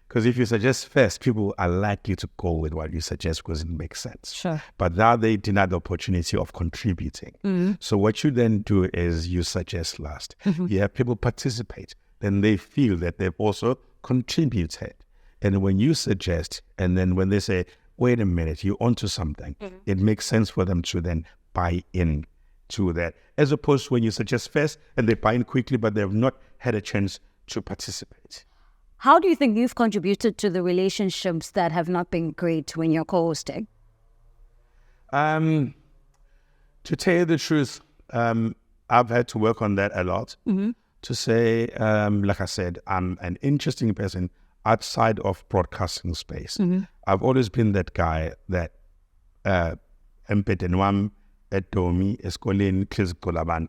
Because if you suggest first, people are likely to go with what you suggest because it makes sense. Sure. But now they deny the opportunity of contributing. So what you then do is you suggest last. You have people participate. Then they feel that they've also contributed. And when you suggest, and then when they say, wait a minute, you're onto something, it makes sense for them to then buy in to that. As opposed to when you suggest first and they buy in quickly, but they've not had a chance to participate. How do you think you've contributed to the relationships that have not been great when you're co-hosting? To tell you the truth, I've had to work on that a lot. To say, like I said, I'm an interesting person outside of broadcasting space. I've always been that guy that empetenwam etomi eskoleni klizgolaban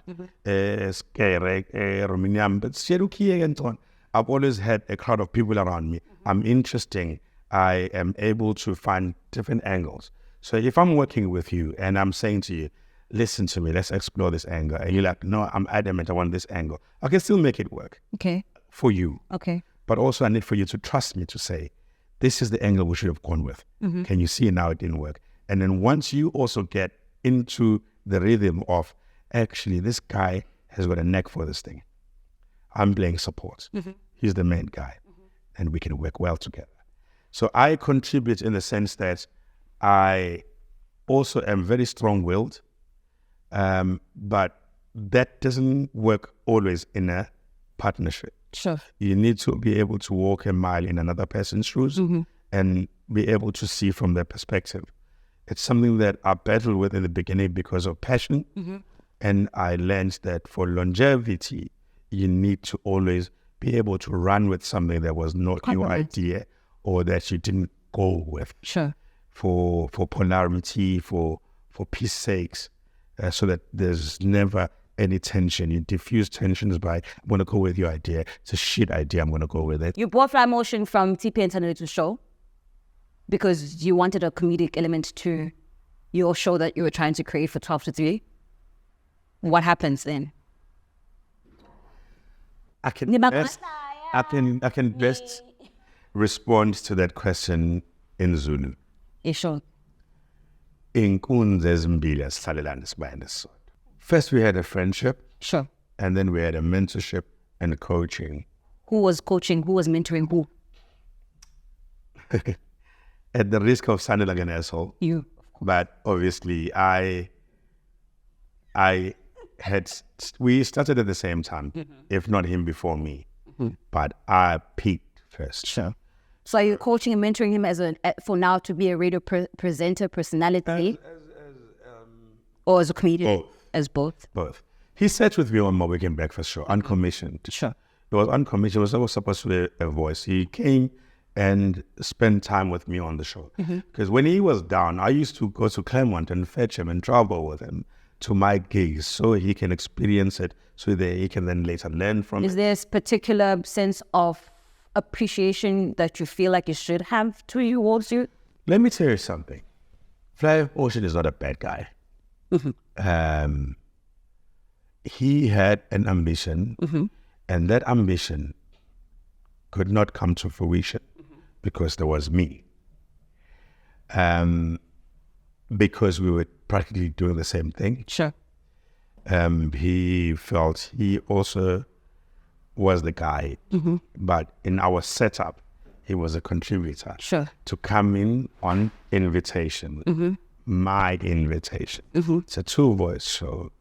skere romanian but seruki and so on. I've always had a crowd of people around me. I'm interesting. I am able to find different angles. So if I'm working with you and I'm saying to you, listen to me, let's explore this angle, and you're like, no, I'm adamant, I want this angle, I can still make it work. Okay. For you. Okay. But also I need for you to trust me to say, this is the angle we should have gone with. Can you see now it didn't work? And then once you also get into the rhythm of, actually, this guy has got a neck for this thing. I'm playing support. He's the main guy. And we can work well together. So I contribute in the sense that I also am very strong-willed, but that doesn't work always in a partnership. Sure. You need to be able to walk a mile in another person's shoes and be able to see from their perspective. It's something that I battled with in the beginning because of passion. And I learned that for longevity, you need to always be able to run with something that was not your idea or that you didn't go with. Sure. For polarity, for peace sakes, so that there's never any tension. You diffuse tensions by, I'm going to go with your idea. It's a shit idea, I'm going to go with it. You brought Fly Motion from TP Internet to show because you wanted a comedic element to your show that you were trying to create for 12 to 3. What happens then? I can best respond to that question in Zulu. Yeah, sure. inkunzi ezimbili esihlalelana sibayana sisodwa. First we had a friendship. Sure. And then we had a mentorship and coaching. Who was coaching? Who was mentoring who? At the risk of sounding like an asshole. You. But obviously we started at the same time, if not him before me. But I peaked first. Sure. So are you coaching and mentoring him for now to be a radio presenter personality? Or as a comedian? Both. As both? Both. He sat with me on my weekend breakfast show, uncommissioned. Sure. It was uncommissioned. It was supposed to be a voice. He came and spent time with me on the show. Because when he was down, I used to go to Claremont and fetch him and travel with him to my gigs so he can experience it, so that he can then later learn from it. Is there a particular sense of appreciation that you feel like you should have towards you? Let me tell you something. Fly Ocean is not a bad guy. He had an ambition, and that ambition could not come to fruition because there was me. Because we were practically doing the same thing. Sure. He felt he also was the guy, but in our setup, he was a contributor. Sure. To come in on invitation, my invitation. It's a two-voice show.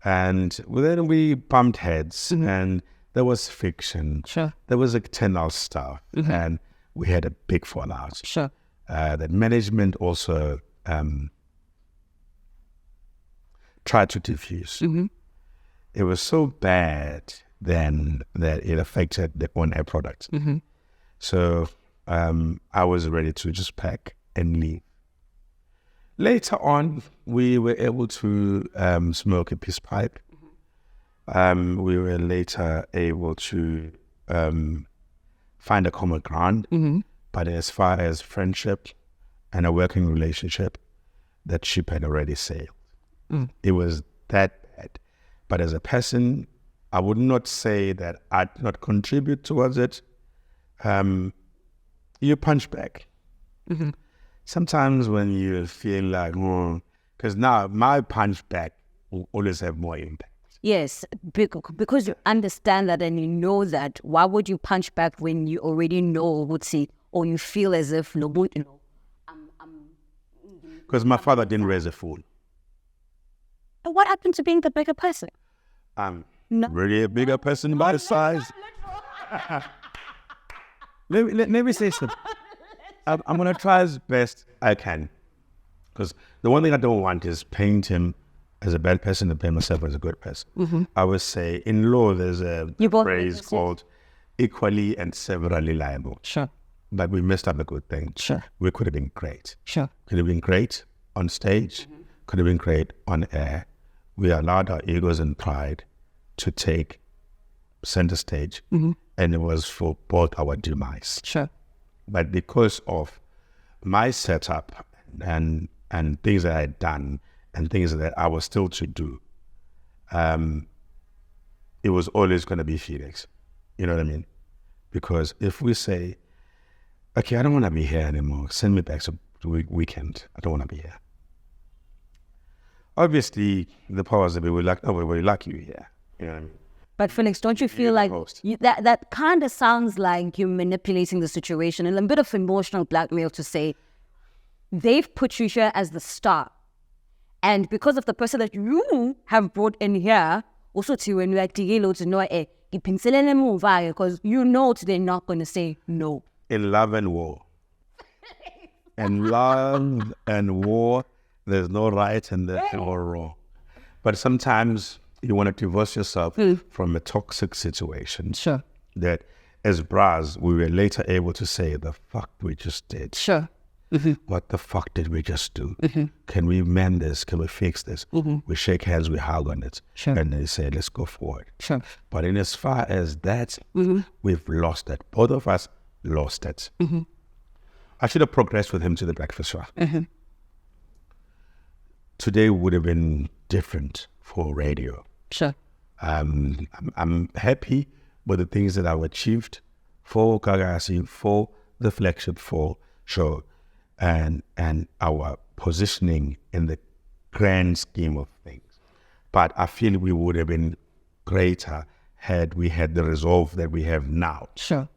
And then we bumped heads, and there was fiction. Sure. There was external stuff, and we had a big fallout. Sure. That management also tried to diffuse. It was so bad then that it affected the on-air product. So I was ready to just pack and leave. Later on, we were able to smoke a peace pipe. We were later able to find a common ground. But as far as friendship and a working relationship, that ship had already sailed. It was that bad. But as a person, I would not say that I did not contribute towards it. You punch back. Sometimes when you feel like, because now my punch back will always have more impact. Yes, because you understand that and you know that, why would you punch back when you already know, would see, or you feel as if, Because my father didn't raise a fool. And what happened to being the bigger person? I'm really a bigger person by size. Let me say something. I'm going to try as best I can. Because the one thing I don't want is paint him as a bad person and paint myself as a good person. I would say in law there's a phrase called equally and severally liable. Sure. But we messed up a good thing. Sure. We could have been great. Sure. Could have been great on stage. Could have been great on air. We allowed our egos and pride to take center stage. And it was for both our demise. Sure. But because of my setup and things that I had done and things that I was still to do, it was always going to be Felix. You know what I mean? Because if we say, okay, I don't want to be here anymore, send me back to weekend, I don't want to be here. Obviously, the powers that be were like, oh, we like you here. You know what I mean? But Felix, don't you feel like that kind of sounds like you're manipulating the situation and a bit of emotional blackmail to say, they've put you here as the star. And because of the person that you have brought in here, also to when you are to know, because you know they're not going to say no. In love and war. In love and war, there's no right and there's no wrong. But sometimes you want to divorce yourself from a toxic situation. Sure. That as bras, we were later able to say, the fuck we just did. Sure. What the fuck did we just do? Can we mend this? Can we fix this? We shake hands, we hug on it. Sure. And they say, let's go forward. Sure. But in as far as that, we've lost it. Both of us lost it. I should have progressed with him to the breakfast show. Today would have been different for radio. Sure. I'm happy with the things that I've achieved for Gagasi, for the flagship show. and our positioning in the grand scheme of things. But I feel we would have been greater had we had the resolve that we have now. Sure.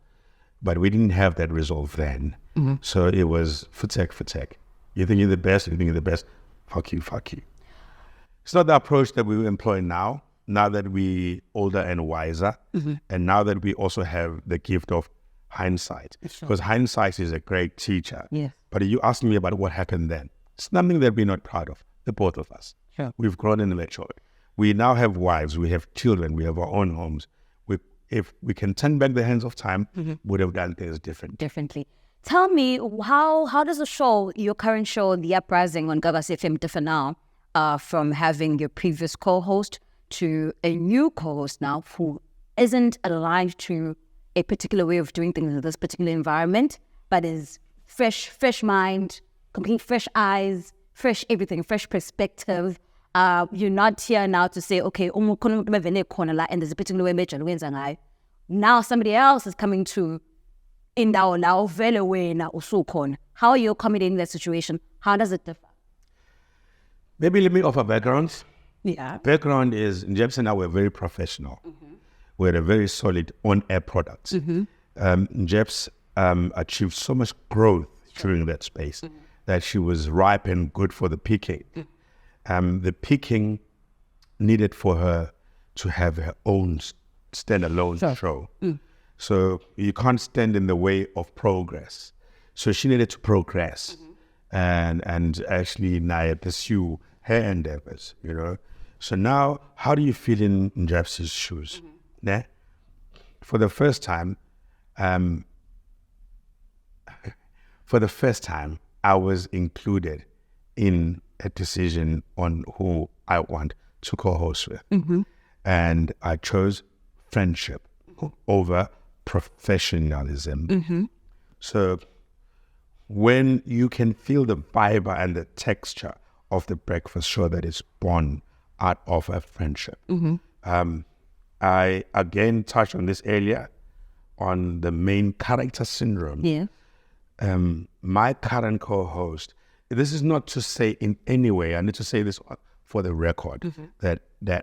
But we didn't have that resolve then. Mm-hmm. So it was for tech. You think you're the best, fuck you. It's not the approach that we employ now that we're older and wiser, Mm-hmm. and now that we also have the gift of hindsight. Sure. Because hindsight is a great teacher. Yes. But you asked me about what happened then. It's nothing that we're not proud of, the both of us. Sure. We've grown and matured. We now have wives, we have children, we have our own homes. If we can turn back the hands of time, Mm-hmm. would have done things differently. Tell me, how does the show, your current show, The Uprising on Gagasi Fm, differ now from having your previous co-host to a new co-host now who isn't aligned to a particular way of doing things in this particular environment, but is fresh mind, complete fresh eyes, fresh everything, fresh perspective. You're not here now to say, okay, and there's a particular way. Now somebody else is coming to how are you accommodating that situation? How does it differ? Maybe let me offer backgrounds. Yeah. Background is, James and I were very professional. Mm-hmm. We had a very solid on-air product. Mm-hmm. Jeps achieved so much growth during that space that she was ripe and good for the picking. The picking needed for her to have her own standalone show. So you can't stand in the way of progress. So she needed to progress and actually now pursue her endeavors, you know. So now, how do you feel in Jeps's shoes? Yeah? For the first time, I was included in a decision on who I want to co-host with. And I chose friendship over professionalism. So when you can feel the fiber and the texture of the breakfast show that is born out of a friendship. I again touched on this earlier on the main character syndrome. Yeah. My current co-host, this is not to say in any way, I need to say this for the record, that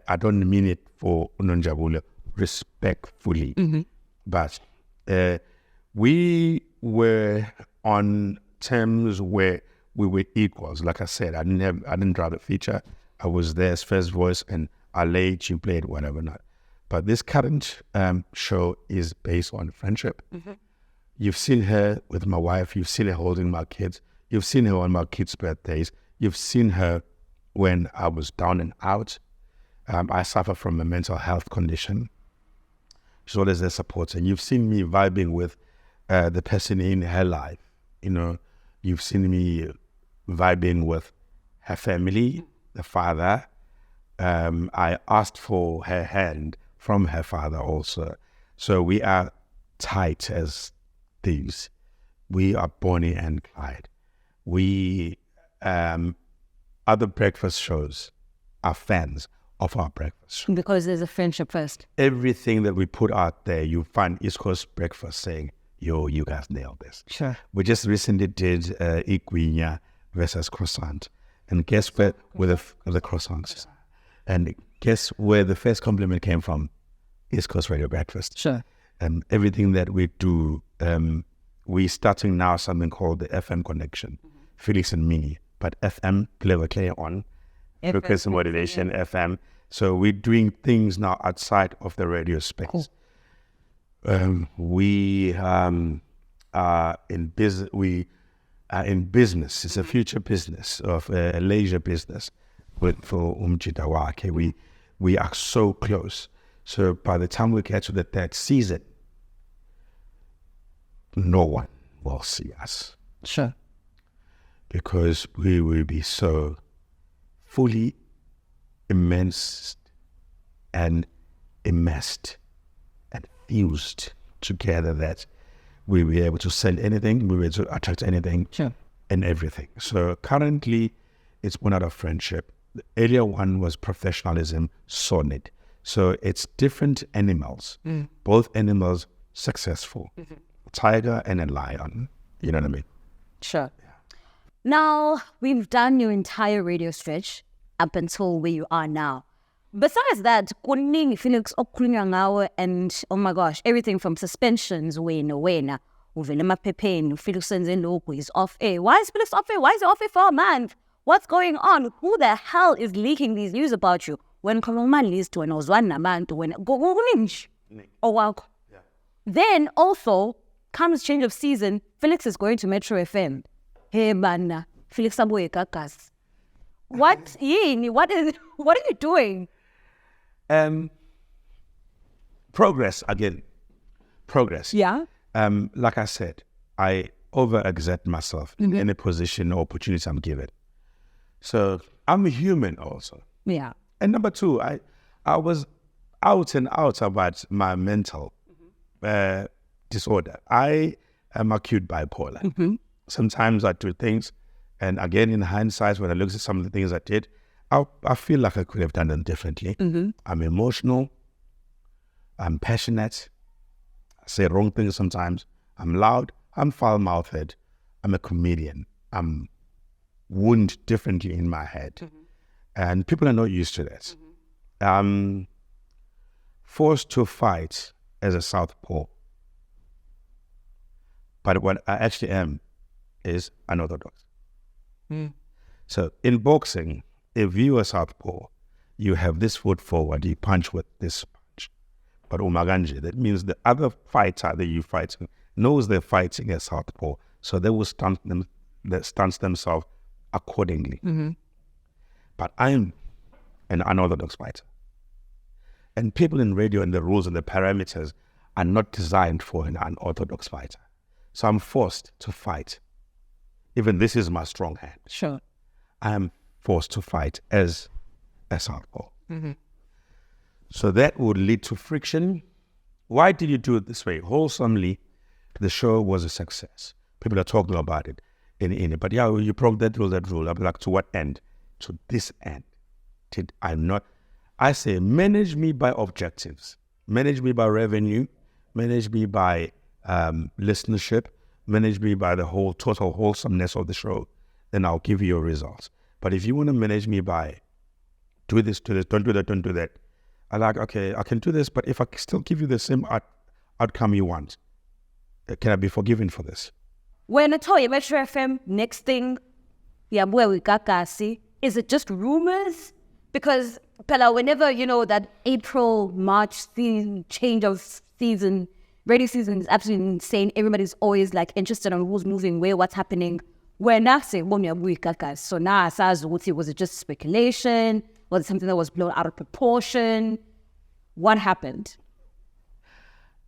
I don't mean it for Unonjabule respectfully, but we were on terms where we were equals. Like I said, I didn't drive the feature. I was there as first voice, and I laid, she played, whatever not. But this current show is based on friendship. You've seen her with my wife. You've seen her holding my kids. You've seen her on my kids' birthdays. You've seen her when I was down and out. I suffer from a mental health condition. She's always there supporting. You've seen me vibing with the person in her life. You know, you've seen me vibing with her family, the father. I asked for her hand from her father also. So we are tight as thieves. We are Bonnie and Clyde. We, other breakfast shows are fans of our breakfast show. Because there's a friendship first. Everything that we put out there, you find East Coast Breakfast saying, yo, you guys nailed this. Sure. We just recently did Iguinya versus Croissant. And guess where the croissants. And guess where the first compliment came from? East Coast Radio Breakfast. Sure. Everything that we do, we're starting now something called the FM Connection. Felix and me, but FM, clear on. Frequency modulation, FM. So we're doing things now outside of the radio space. Cool. We are in business. It's a future business of a leisure business for Umchitawake. We are so close. So by the time we get to the third season, no one will see us. Sure. Because we will be so fully immersed and immersed and fused together that we'll be able to sell anything, we'll be able to attract anything and everything. So currently, it's born out of friendship. The earlier one was professionalism, solid. So it's different animals, both animals successful, a tiger and a lion, you know what I mean? Sure. Now, we've done your entire radio stretch up until where you are now. Besides that, kuningi Felix okukhulunywa ngawe, and oh my gosh, everything from suspensions, wena, uvele emaphepheni, Felix senze lokhu, he's off air. Why is Felix off air? Why is he off air for a month? What's going on? Who the hell is leaking these news about you? When khuluma list, when ozwana nabantu, when kuningi owakho. Then also comes change of season. Felix is going to Metro FM. Hey man, Felix abuye Gagasi. What yini? What are you doing? Progress again. Progress. Yeah. Like I said, I overexert myself in any position or opportunity I'm given. So I'm a human also. Yeah. And number two, I was out and out about my mental disorder. I am acute bipolar. Sometimes I do things, and again, in hindsight, when I look at some of the things I did, I feel like I could have done them differently. I'm emotional. I'm passionate. I say wrong things sometimes. I'm loud. I'm foul-mouthed. I'm a comedian. I'm wound differently in my head. And people are not used to that. I'm forced to fight as a southpaw. But what I actually am is unorthodox. So in boxing, if you are southpaw, you have this foot forward, you punch with this punch. But umaganje, that means the other fighter that you fight knows they're fighting as southpaw, so they will stance themselves accordingly. But I'm an unorthodox fighter. And people in radio and the rules and the parameters are not designed for an unorthodox fighter. So I'm forced to fight. Even this is my strong hand. Sure. I'm forced to fight as a southpaw. So that would lead to friction. Why did you do it this way? Wholesomely, the show was a success. People are talking about it in it. But yeah, you broke that rule. I'm like, to what end? To this end. Did I not? I say, manage me by objectives. Manage me by revenue. Manage me by listenership. Manage me by the whole total wholesomeness of the show. Then I'll give you your results. But if you want to manage me by do this, don't do that. I like, okay, I can do this, but if I still give you the same outcome you want, can I be forgiven for this? When I told you Metro FM, next thing, where we Gagasi, is it just rumors? Because Pella, whenever that April, March change of season, radio season is absolutely insane. Everybody's always like interested on who's moving where, what's happening. When I say Gagasi, so now was it just speculation? Was it something that was blown out of proportion? What happened?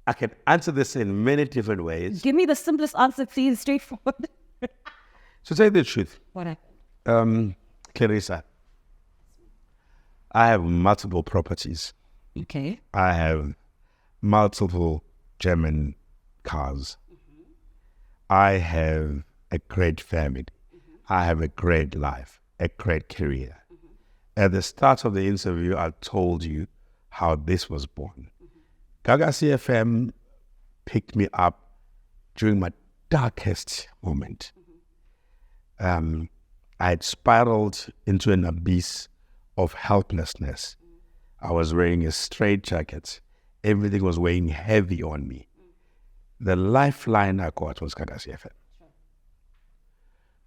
I can answer this in many different ways. Give me the simplest answer, please, straightforward. To tell you the truth, What happened? Clarissa, I have multiple properties. Okay. I have multiple German cars. I have a great family. I have a great life, a great career. At the start of the interview, I told you how this was born. Gagasi FM picked me up during my darkest moment. I had spiraled into an abyss of helplessness. I was wearing a straitjacket. Everything was weighing heavy on me. The lifeline I got was Gagasi FM.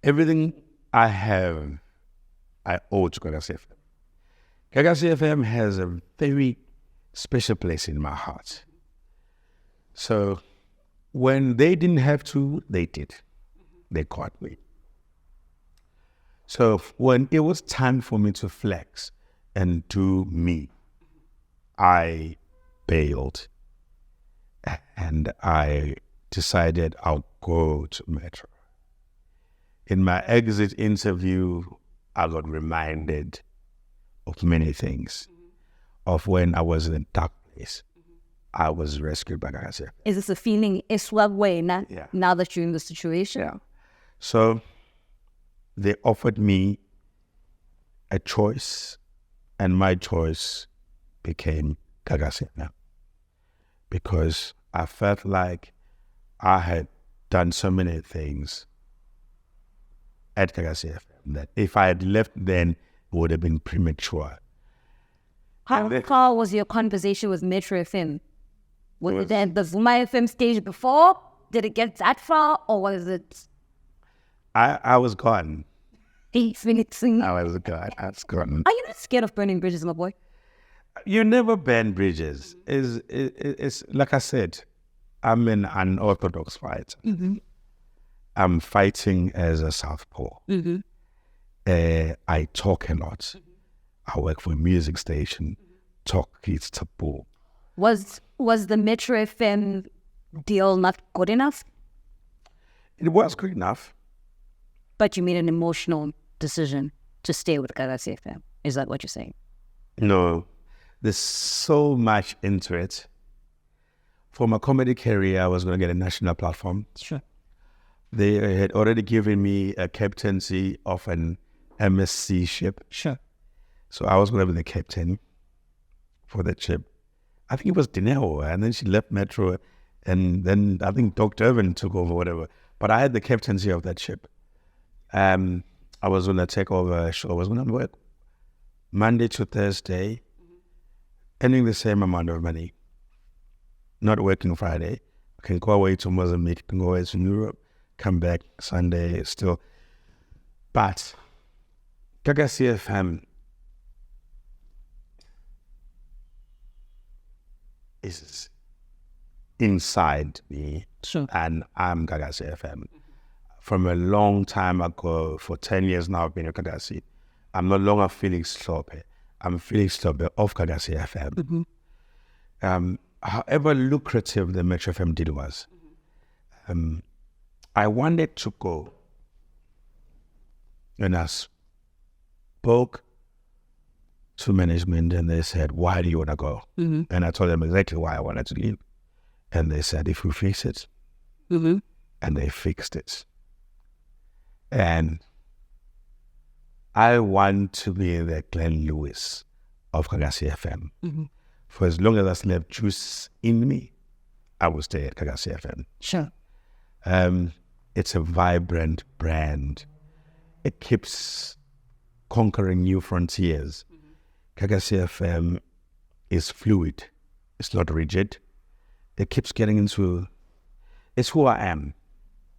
Everything I have, I owe to Gagasi FM. Gagasi FM has a very special place in my heart. So when they didn't have to, they did. They caught me. So when it was time for me to flex and do me, I bailed and I decided I'll go to Metro. In my exit interview, I got reminded of many things, of when I was in a dark place. I was rescued by Gagasi. Is this a feeling now that you're in the situation? Yeah. So they offered me a choice, and my choice became Gagasi now, because I felt like I had done so many things at Gagasi FM. That if I had left then, it would have been premature. How far was your conversation with Metro FM? Was it at the Vuma FM stage before? Did it get that far, or was it? I was gone. Felix. I was gone. I was gone. Are you not scared of burning bridges, my boy? You never burn bridges. It's like I said, I'm an unorthodox fighter. Mm-hmm. I'm fighting as a southpaw. Mm-hmm. I talk a lot. I work for a music station. Talk is taboo. Was the Metro FM deal not good enough? It was good enough. But you made an emotional decision to stay with Gagasi FM. Is that what you're saying? No. There's so much into it. For my comedy career, I was going to get a national platform. Sure. They had already given me a captaincy of an MSC ship. Sure. So I was going to be the captain for that ship. I think it was Dineo, and then she left Metro, and then I think Dr. Irvin took over, whatever. But I had the captaincy of that ship. I was going to take over a show. I was going to work Monday to Thursday, earning the same amount of money. Not working Friday. I can go away to Mozambique, can go away to Europe, come back Sunday still. But Gagasi FM is inside me. Sure. And I'm Gagasi FM. From a long time ago, for 10 years now, I've been at Gagasi. I'm no longer Felix Hlophe. I'm Felix Hlophe of Gagasi FM. Mm-hmm. However lucrative the Metro FM deal was, I wanted to go. And I spoke to management and they said, why do you want to go? Mm-hmm. And I told them exactly why I wanted to leave. And they said, if we fix it. Mm-hmm. And they fixed it. And I want to be the Glenn Lewis of Gagasi FM. Mm-hmm. For as long as I still have juice in me, I will stay at Gagasi FM. Sure. It's a vibrant brand. It keeps conquering new frontiers. Gagasi FM is fluid. It's not rigid. It keeps getting into... It's who I am.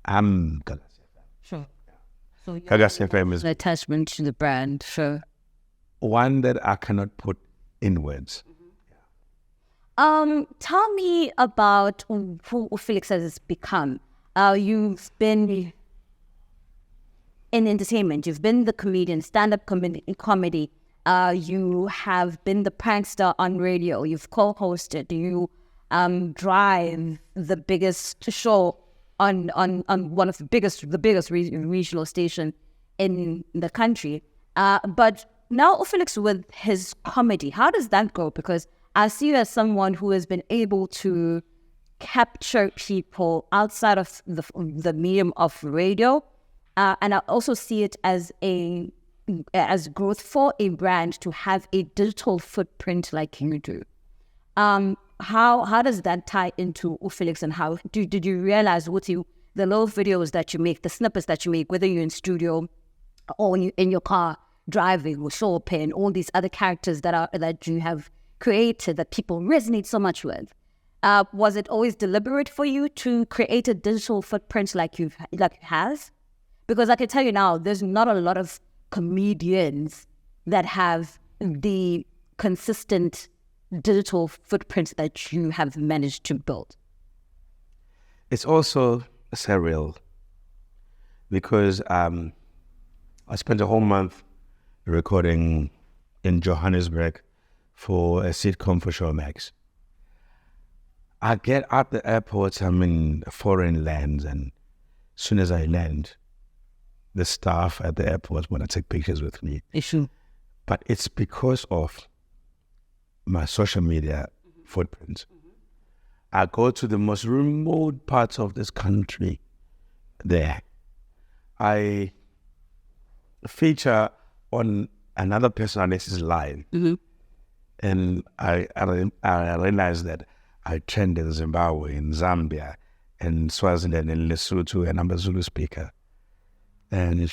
I'm Gagasi FM. Sure. So Gagasi FM is an attachment to the brand, sure. One that I cannot put in words. Tell me about who Felix has become. You've been in entertainment. You've been the comedian, stand-up comedy. You have been the prankster on radio. You've co-hosted. You drive the biggest show on one of the biggest regional station in the country. But now Felix with his comedy, how does that go? Because I see you as someone who has been able to capture people outside of the medium of radio, and I also see it as growth for a brand to have a digital footprint like you do. How does that tie into Felix, and how did you realize the little videos that you make, the snippets that you make, whether you're in studio or when you're in your car driving with Hlophe and all these other characters that you have created that people resonate so much with? Was it always deliberate for you to create a digital footprint like you have? Because I can tell you now, there's not a lot of comedians that have the consistent digital footprint that you have managed to build. It's also surreal because I spent a whole month recording in Johannesburg for a sitcom for Showmax. I get out the airport, I'm in foreign lands, and as soon as I land, the staff at the airport want to take pictures with me. Issue. But it's because of my social media footprint. I go to the most remote parts of this country there. I feature on another personality's line. Mm-hmm. And I realized that I trained in Zimbabwe, in Zambia, in Swaziland, in Lesotho, and I'm a Zulu speaker. And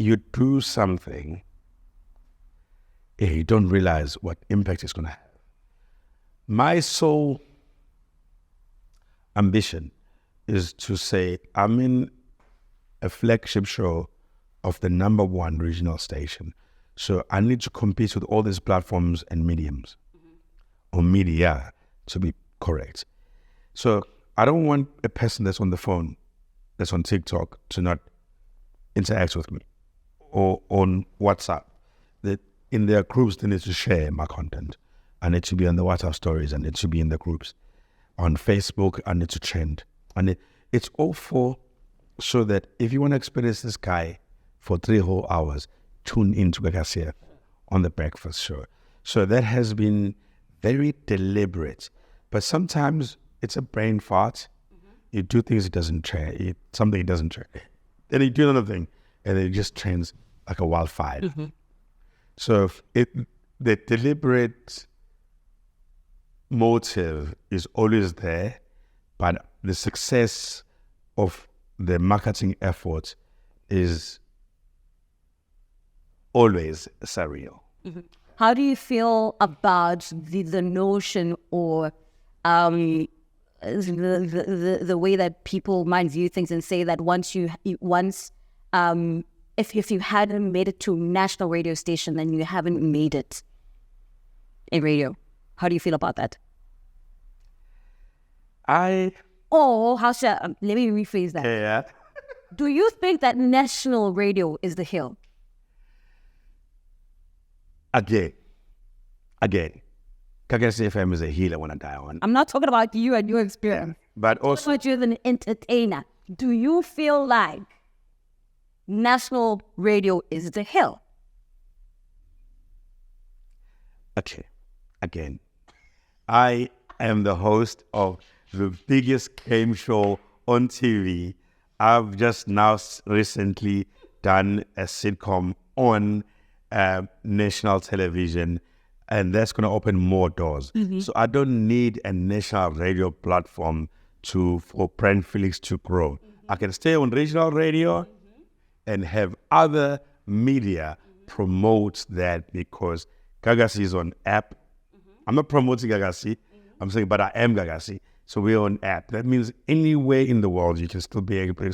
you do something, you don't realize what impact it's going to have. My sole ambition is to say, I'm in a flagship show of the #1 regional station. So I need to compete with all these platforms and mediums, or media, to be correct. So I don't want a person that's on the phone, that's on TikTok, to not interact with me, or on WhatsApp. That in their groups, they need to share my content. I need to be on the WhatsApp stories. I need to be in the groups. On Facebook, I need to trend. And it's all for, so that if you want to experience this guy for 3 whole hours, tune into Gagasi Fm on the breakfast show. So that has been very deliberate. But sometimes it's a brain fart. You do things it doesn't trend, something it doesn't trend. Then you do another thing, and it just trends like a wildfire. So the deliberate motive is always there, but the success of the marketing effort is always surreal. How do you feel about the notion, or the way that people might view things and say that if you hadn't made it to national radio station, then you haven't made it in radio? How do you feel about that? Let me rephrase that. Yeah. Do you think that national radio is the hill? Again, Gagasi FM is a hill I want to die on. I'm not talking about you and your experience. But also, I'm talking about you as an entertainer. Do you feel like national radio is the hill? Okay, again, I am the host of the biggest game show on TV. I've just now recently done a sitcom on national television, and that's going to open more doors. So I don't need a national radio platform for Brand Felix to grow. I can stay on regional radio and have other media promote that, because Gagasi is on app. I'm not promoting Gagasi. I'm saying, but I am Gagasi. So we're on app. That means anywhere in the world you can still be able to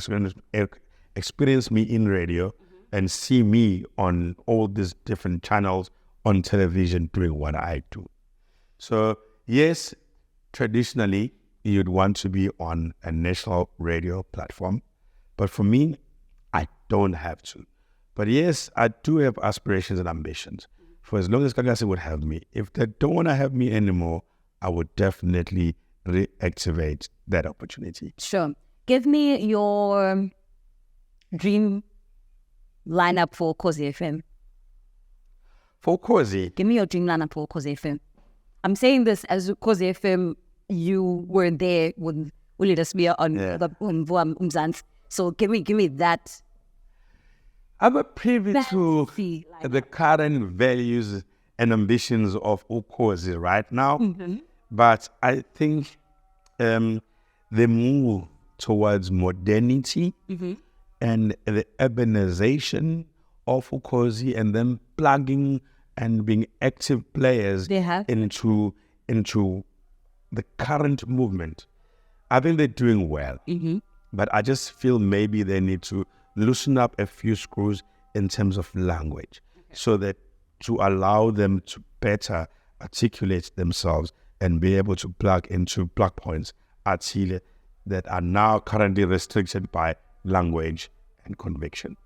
experience me in radio and see me on all these different channels on television doing what I do. So yes, traditionally you'd want to be on a national radio platform, but for me, I don't have to. But yes, I do have aspirations and ambitions for as long as Gagasi would have me. If they don't want to have me anymore, I would definitely reactivate that opportunity. Sure. Give me your dream lineup for Gagasi FM. For Gagasi? Give me your dream lineup for Gagasi FM. I'm saying this as Gagasi FM, you were there with Ulidasmia on Umzanz. So give me that. I'm a privy to the current values and ambitions of Gagasi right now. But I think the move towards modernity and the urbanization of Gagasi, and then plugging and being active players into the current movement, I think they're doing well. But I just feel maybe they need to loosen up a few screws in terms of language, so that to allow them to better articulate themselves and be able to plug into plug points at Chile that are now currently restricted by language and conviction.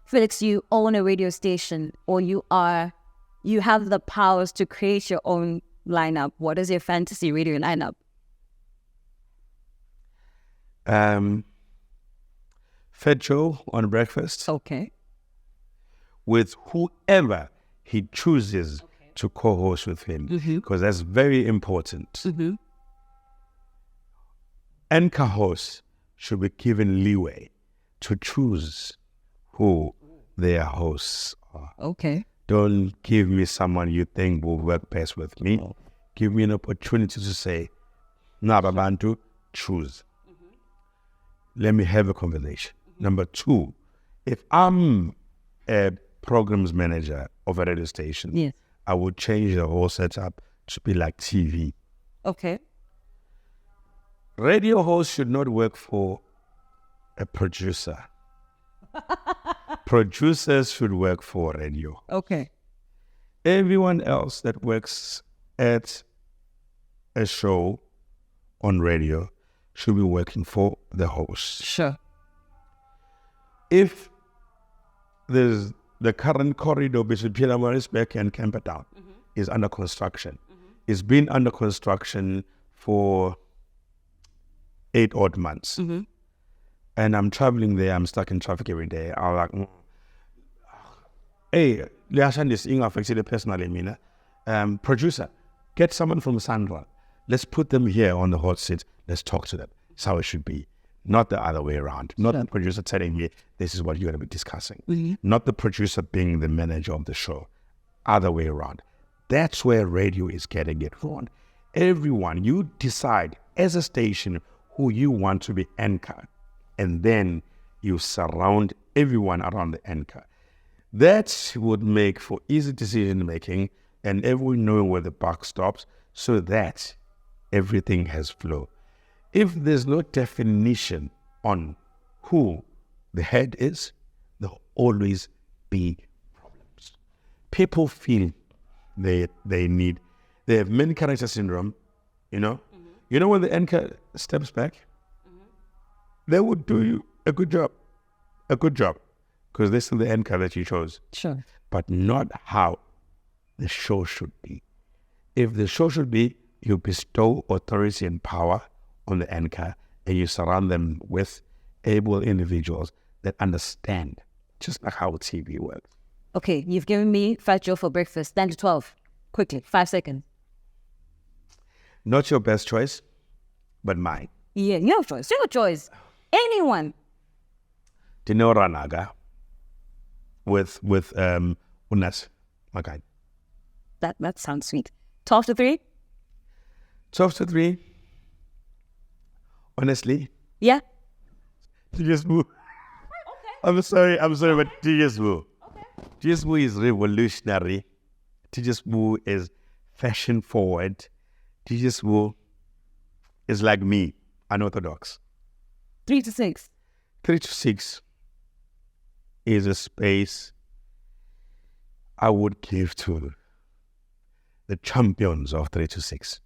Felix, you own a radio station, or you have the powers to create your own lineup. What is your fantasy radio lineup? Fed Joe on breakfast. Okay. With whoever he chooses to co-host with him, because that's very important. Anchor hosts should be given leeway to choose who their hosts are. Okay. Don't give me someone you think will work best with me. Give me an opportunity to say, Nababantu, choose. Let me have a conversation. Number 2, If I'm a programs manager of a radio station, Yes. I would change the whole setup to be like TV. Okay. Radio hosts should not work for a producer. Producers should work for radio. Okay. Everyone else that works at a show on radio should be working for the host. Sure. If there's the current corridor between Pietermaritzburg and Camperdown is under construction. It's been under construction for 8 odd months. And I'm traveling there, I'm stuck in traffic every day. I'm like, hey, this thing affected personally, Mina. Producer, get someone from Sandra. Let's put them here on the hot seat. Let's talk to them. It's how it should be. Not the other way around. Not the producer telling me this is what you're going to be discussing. Not the producer being the manager of the show. Other way around. That's where radio is getting it wrong. Everyone, you decide as a station who you want to be anchor. And then you surround everyone around the anchor. That would make for easy decision making and everyone knowing where the buck stops so that everything has flow. If there's no definition on who the head is, there'll always be problems. People feel they have main character syndrome, you know? You know when the anchor steps back? They would do you a good job, because this is the anchor that you chose. Sure. But not how the show should be. If the show should be, you bestow authority and power on the anchor and you surround them with able individuals that understand, just like how TV works. Okay, you've given me Fat Joe for breakfast. 10 to 12. Quickly, 5 seconds. Not your best choice, but mine. Yeah, your choice. Your choice. Anyone. Dino Ranaga with Unas. Okay. That sounds sweet. 12 to 3? 12 to 3. Honestly. Yeah. TJ's Boo. I'm sorry, but TJ's Boo. TJ's Boo is revolutionary. TJ's Boo is fashion forward. TJ's Boo is like me, unorthodox. 3 to 6. 3 to 6 is a space I would give to the champions of 3 to 6.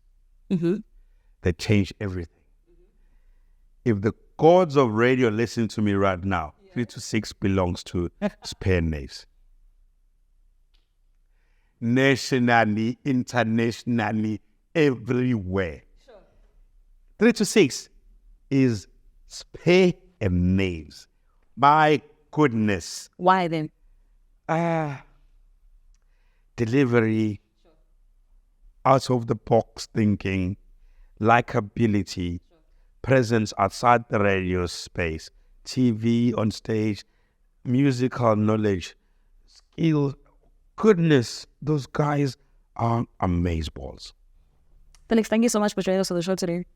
They change everything. If the gods of radio listen to me right now, 3 to 6 belongs to spare knaves. Nationally, internationally, everywhere. 3 to 6 is spare and knaves. My goodness. Why then? Delivery, out of the box thinking, likability, presence outside the radio space, TV on stage, musical knowledge, skill. Goodness, those guys are amazeballs. Felix, thank you so much for joining us on the show today.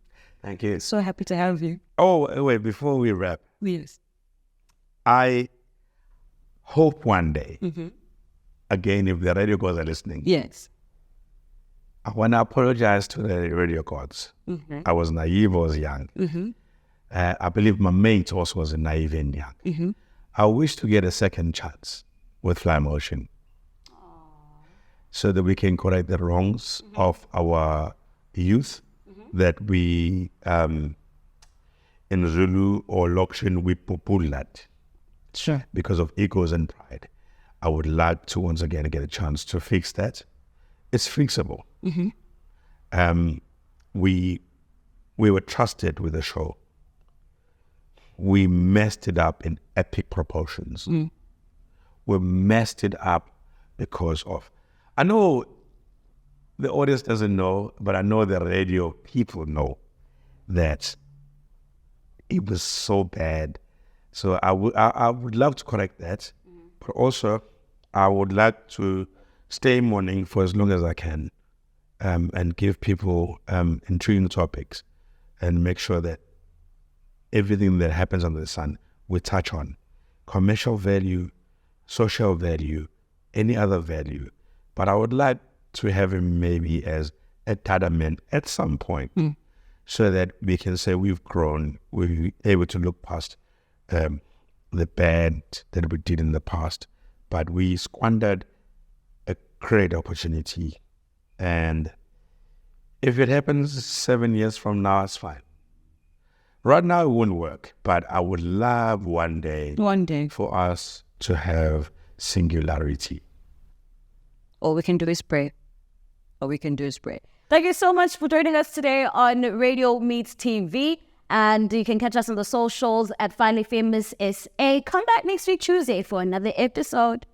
Thank you. So happy to have you. Oh, wait, before we wrap. Yes. I hope one day, again, if the radio gods are listening. Yes. I want to apologize to the radio gods. I was naive, I was young. I believe my mate also was naive and young. I wish to get a second chance with Fly Motion so that we can correct the wrongs of our youth that we, in Zulu or Lokshin, we populat. Sure. Because of egos and pride. I would like to once again get a chance to fix that. It's fixable. We were trusted with the show. We messed it up in epic proportions. We messed it up because of, I know the audience doesn't know, but I know the radio people know that it was so bad. So I would love to correct that, but also I would like to stay morning for as long as I can, and give people intriguing topics and make sure that everything that happens under the sun we touch on, commercial value, social value, any other value. But I would like to have him maybe as a Tadaman at some point, so that we can say we've grown, we're able to look past the bad that we did in the past, but we squandered a great opportunity. And if it happens 7 years from now, it's fine. Right now it wouldn't work, but I would love one day for us to have singularity. All we can do is pray. Thank you so much for joining us today on Radio Meets TV. And you can catch us on the socials at Finally Famous SA. Come back next week Tuesday for another episode.